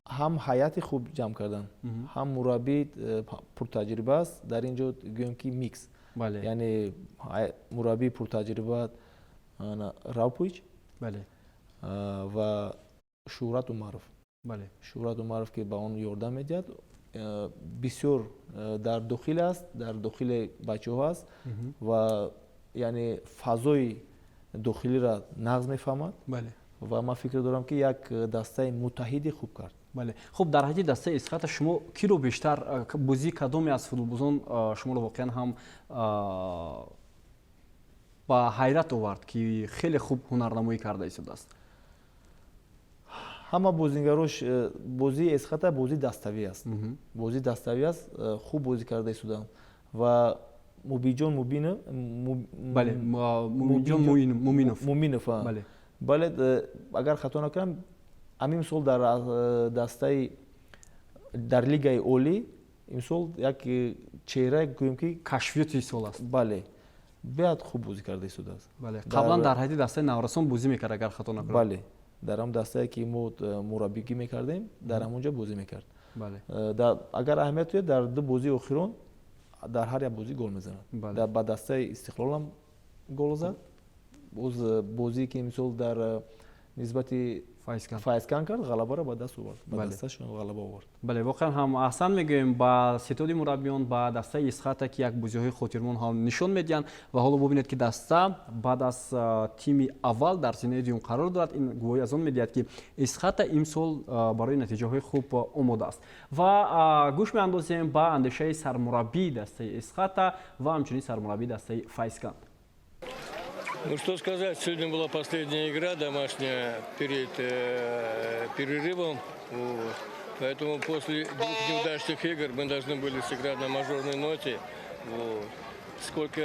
هم هیئتی خوب جمع کردن، هم مربی پرتجربه است. در اینجا گویم که میکس. بله. یعنی مربی پرتجربه راپویچ. بله. و شهرت و معروف. بله. شهرت و معروف که با اون یاردم میدهد بسیار در داخل است، در داخل بچه ها است و یعنی فضای داخلی را نقض میفهمد. بله. و من فکر دارم که یک دسته متحدی خوب کرد. بله. خب در حد دسته اسخات شما کی رو بیشتر بازی کدومی از فوتبالبازان شما رو واقعا هم با حیرت آورد که خیلی خوب هنرنمایی کرده است؟ همه بازیگراش بازی اسخات بازی دستاوی است. بازی دستاوی است، خوب بازی کرده شدن و مبیجان مبینه. بله. مبیجان مومینوف. بله. بله. اگر خطا نکنم امین سال در دسته در لیگ اولی امسال یک چهره گویم که کشفیاتی سال است. بله. بیاد خوب بازی کرده شده است. بله. قبلا در حد دسته نورسان بازی میکرد اگر خطا نکنم. بله. در هم دسته که ما مربیگی میکردیم در همونجا بازی میکرد. بله. اگر اهمیت توی در دو بازی اخیرون در هر یک بازی گل میزنه. بله. در با دسته استقلال هم گل زد. بازی که مثلا در نسبت فایسکان کرد غلبه را با دست آورد. با دستشون غلبه آورد. بله. واقعا هم احسن میگیم با ستاد مربیان با دسته اسخات که یک بازی‌های خاطرمون هم نشون میدن و حالا ببینید که دسته بعد از تیم اول در زمینه دوم قرار دارد. این گواهی از اون میدهد که اسخات امسال برای نتیجه‌های خوب آماده است و گوش میاندازیم با اندیشه سرمربی دسته اسخات و همچنین سرمربی دسته فایسکان. Ну что сказать, сегодня была последняя игра домашняя перед перерывом. Вот. Поэтому после двух неудачных игр мы должны были сыграть на мажорной ноте. Вот. Сколько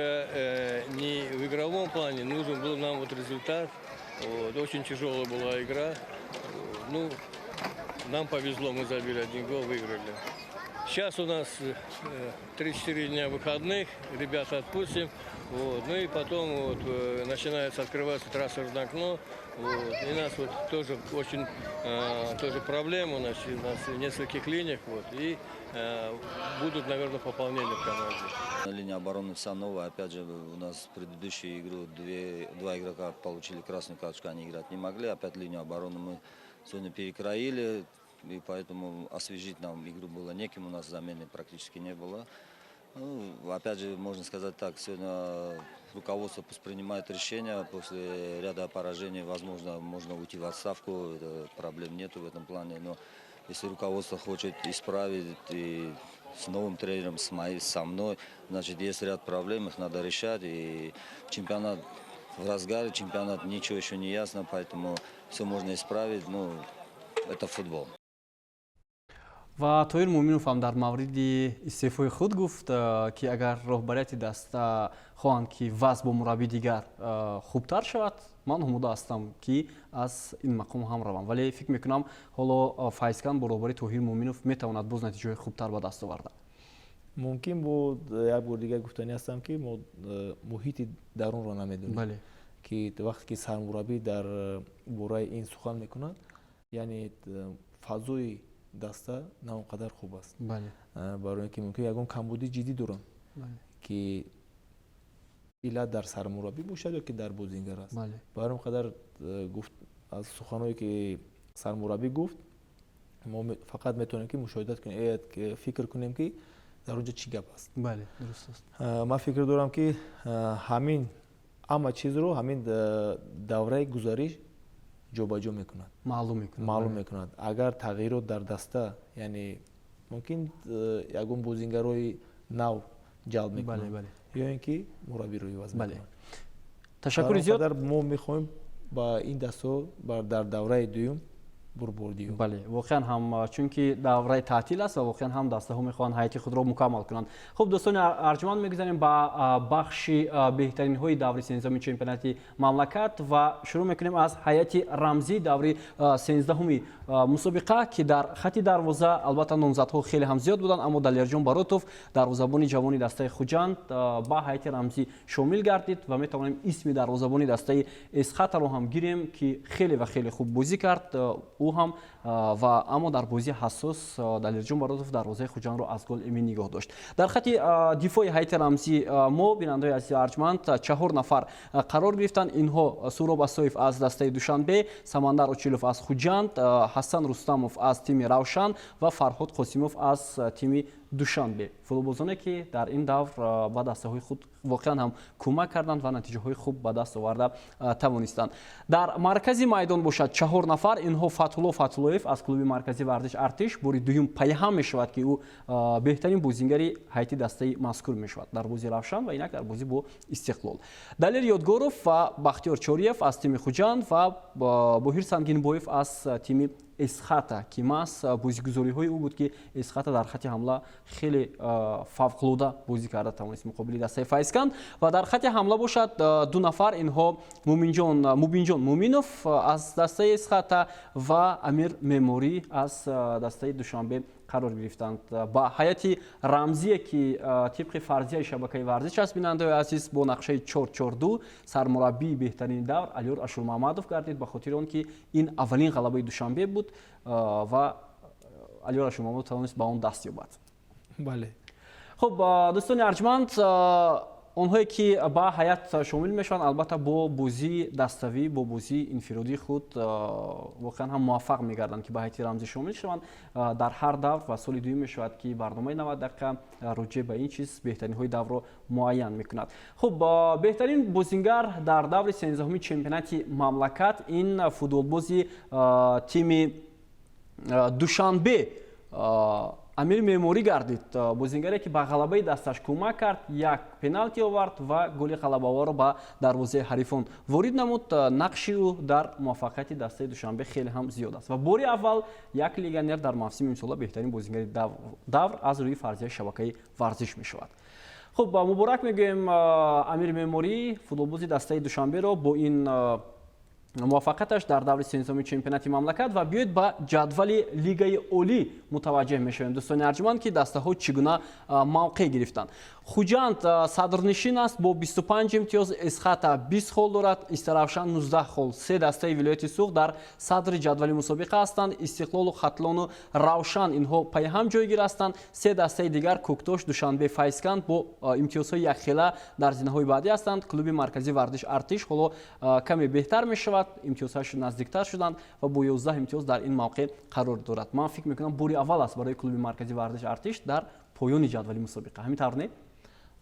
не в игровом плане, нужен был нам вот результат. Вот. Очень тяжелая была игра. Ну, нам повезло, мы забили один гол, выиграли. Сейчас у нас 3-4 дня выходных, ребят отпустим. Вот. Ну и потом вот, начинается открываться трансферное окно. Вот. И у нас вот тоже очень тоже проблемы у нас в нескольких линиях. Вот. И будут, наверное, пополнения в команде. Линия обороны вся новая. Опять же, у нас в предыдущую игру два игрока получили красную карточку, они играть не могли. Опять линию обороны мы сегодня перекроили. И поэтому освежить нам игру было неким, у нас замены практически не было. Ну, опять же, можно сказать так, сегодня руководство принимает решение после ряда поражений, возможно, можно уйти в отставку, проблем нету в этом плане, но если руководство хочет исправить и с новым тренером, со мной, значит, есть ряд проблем, их надо решать. И чемпионат в разгаре, чемпионат ничего еще не ясно, поэтому все можно исправить, ну, это футбол. ва Тоир Муъминов ҳам дар мавриди истеъфои худ гуфт ки агар роҳбарияти даста хоҳанд ки вазъ бо мураббии дигар хубтар шавад, ман омода ҳастам ки аз ин мақом ҳам равам, вале фикр мекунам ҳоло Файзкан бо роҳбарии Тоҳир Муъминов метавонад боз натиҷаҳои хубтар ба даст оварда. мумкин бо як бор дигар гуфтанӣ ҳастам ки мо муҳити дарунро намедонем, ки вақте ки сармураббӣ дар бораи ин сухан мекунад, яъне фазои даста на он қадар хуб аст. Барои ин ки мумкин ягон камбудии ҷиддӣ дорам, ки иллат дар сармураббӣ бошад ё ки дар бозингар аст. Барои ин қадар гуфт аз суханое ки сармураббӣ гуфт, мо фақат метавонем ки мушоҳидат кунем, фикр кунем ки дар онҷа чӣ гап аст. Ман фикр дорам ки ҳамин ҳама чизро ҳамин давраи гузариш ҷобаҷо мекунад, маълум мекунад. Агар тағйирот дар даста, яъне мумкин ягон бозингарои нав ҷалб мекунад ё ин ки мураббиро иваз мекунад. Ташаккури зиёд. Мо мехоҳем ба ин дастҳо дар давраи дуюм бурбордӣ. Бале, воқеан ҳам чунки давраи таътил аст ва воқеан ҳам дастаҳо мехоҳанд ҳайати худро мукаммал кунанд. Хуб дӯстони арҷуманд, мегузарем ба бахши беҳтаринҳои даври 13-уми чемпионати мамлакат ва шурӯъ мекунем аз ҳайати рамзии даври 13-уми мусобиқа ки дар хати дарвоза албатта номзадҳо хеле ҳам зиёд буданд, аммо Далерҷон Баротов дарвозабони ҷавони дастаи Хуҷанд ба ҳайати рамзӣ шомил гардид ва метавонем исми дарвозабони дастаи Эсхатаро ҳам гирем ки хеле ва хеле хуб бозӣ кард ҳам ва аммо дар бозии ҳассос Далерҷон Баротов дарвозаи Хуҷандро аз гол эмин нигоҳ дошт. Дар хати дифои ҳайати рамзӣ мо бинандаҳои азизи арҷманд 4 нафар қарор гирифтанд. Инҳо Суроб Асоев аз дастаи Душанбе, Самандар Очилов аз Хуҷанд, Ҳасан Рустамов аз тими Равшан ва Фарҳод Қосимов аз тими Душанбе. Футболбозоне ки дар ин давр ба дастаҳои худ воқеан ҳам кӯмак карданд ва натиҷаҳои хуб ба даст оварда тавонистанд. Дар маркази майдон бошад 4 нафар. Инҳо Фатҳулло Фатҳуллоев аз клуби маркази Варзиш Артиш бори дуюм пайҳам мешавад ки ӯ беҳтарин бозингари ҳайати дастаи мазкур мешавад дар бозии Равшан ва инак дар бозӣ бо Истиқлол. Далер Ёдгоров ва Бахтиёр Чориев аз тими Хуҷанд ва Боҳир Сангинбоев аз тими Эсхата ки мас бозигузориҳои ӯ буд ки Эсхата дар хати ҳамла хеле фавқулода бозӣ карда тавонист муқобили дастаи Файзкан. Ва дар хати ҳамла бошад 2 нафар. Инҳо Мубинҷон Муминов аз дастаи Эсхата ва Амир Меморӣ аз дастаи Душанбе қарор гирифтанд. Ба ҳайати рамзие ки тибқи фарзияи шабакаи варзиш аст, бинандаҳои азиз, бо нақшаи 4-4-2 сармураббии беҳтарини давр Алиёр Ашурмаҳмадов гардид, ба хотири он ки ин аввалин ғалабаи Душанбе буд ва Алиёр Ашурмаҳмадов тавонист ба он даст ёбад. Бале. Хуб дӯстони арҷманд, онҳое ки ба ҳаят шомил мешаванд албатта бо бозии dastavӣ, бо бозии инфиродии худ воқеан ҳам муваффақ мегарданд ки ба ҳайати рамзӣ шомил шаванд. Дар ҳар давр ва соли дуюм мешавад ки барномаи 90 дақиқа роҷеъ ба ин чиз беҳтаринҳои даврро муайян мекунад. Хуб, беҳтарин бозингар дар даври 13-уми чемпионати мамлакат ин футболбози тими Душанбе Амир Меморӣ гардид, бозингаре ки ба ғалабаи дасташ кӯмак кард, як пеналти овард ва голи ғалабаворро ба дарвозаи ҳарифон ворид намуд. Нақши ӯ дар муваффақияти дастаи Душанбе хеле ҳам зиёд аст ва бори аввал як легионер дар мавсими имсола беҳтарин бозингари давр аз рӯи фарзияи шабакаи варзиш мешавад. Хуб, муборак мегӯем Амир Меморӣ, футболбози дастаи Душанберо бо ин муваффақияташ дар даври 13-уми чемпионати мамлакат ва биёед ба ҷадвали лигаи олӣ мутаваҷҷеҳ мешавем. Дӯстони арҷманд ки дастаҳо чӣ гуна мавқеъ гирифтанд. Хуҷанд садрнишин аст бо 25 имтиёз, Эсхата 20 хол дорад, Истаравшан 19 хол. Се дастаи Вилояти Суғ дар садри ҷадвали мусобиқа ҳастанд. Истиқлолу Хатлону Равшан инҳо пайҳам ҷойгир ҳастанд. Се дастаи дигар Кӯктош, Душанбе, Файзканд бо имтиёзҳои якхела дар зинаҳои баъдӣ ҳастанд. Клуби маркази Вардиш Артиш ҳоло каме беҳтар мешавад, имтиёзҳояшон наздиктар шуданд ва бо 11 имтиёз дар ин мавқеъ қарор дорад. Ман фикр мекунам бори аввал аст барои клуби маркази Вардиш Артиш дар поёни ҷадвали мусобиқа. Ҳамин тавр не?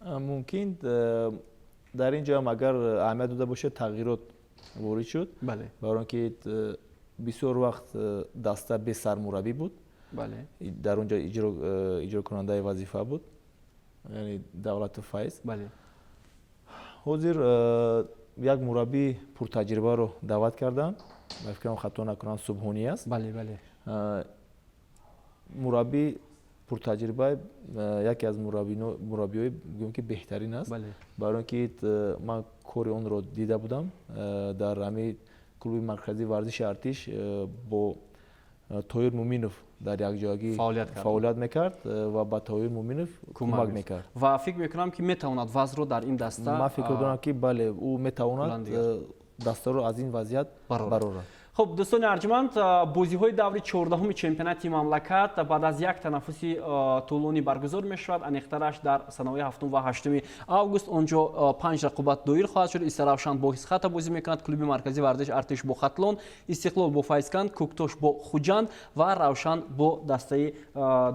Мумкин дар ин ҷо ҳам агар аҳамият дода бошад тағйирот ворид шуд. Барои он ки бисёр вақт даста бе сармураббӣ буд дар онҷо иҷрокунандаи вазифа буд, яъне Давлату Файз. ҳозир як мураббии пуртаҷрибаро даъват кардам, ба фикрам хато накунам Субҳонӣ аст. мураббии пуртаҷриба яке аз мураббиҳои гӯем ки беҳтарин аст, барои он ки ман кори онро дида будам дар ҳамин клуби марказии варзиши Артиш бо Тоир Муминов дар якҷоягӣ фаъолият мекард ва ба Тоир Муминов кӯмак мекард. ва фикр мекунам ки метавонад вазро дар ин даста, ман фикр мекунам ки бале ӯ метавонад дастаро аз ин вазъият барорад. خب دوستان ارجمند، بازی‌های دور 14 چمپیونات مملکت بعد از یک تنفس طولانی برگزار می‌شود. انیخترش در سنوات 7 و 8 آگوست. آنجا 5 رقابت دایر خواهد شد. استرافشان با خط بازی می‌کند. کلوب مرکزی ورزش ارتش با خطلون، استقلال با فایزکند، کوکتوش با خوجند و روشن با دسته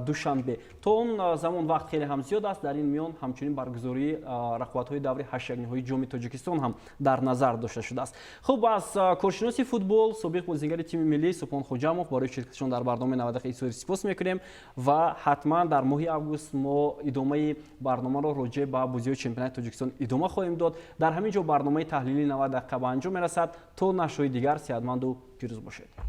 دوشنبه. تا اون زمان وقت خیلی هم زیاد است. در این میان همچنین برگزاری رقابت‌های دور 8 نهایی جام تاجیکستان هم در نظر داشته شده است. خب از کارشناسی فوتبال سابق بازیگر تیم ملی سپاهان خوجامov برای شرکتشون در برنامه 90 دقیقه سپاس میکنیم و حتما در ماه آگوست ما ادامه برنامه رو راجع به بازی‌های چمپیونات تاجیکستان ادامه خواهیم داد. در همین جا برنامه تحلیلی 90 دقیقه به انجام میرسد. تا نشریه دیگر صحتمند و پیروز باشید.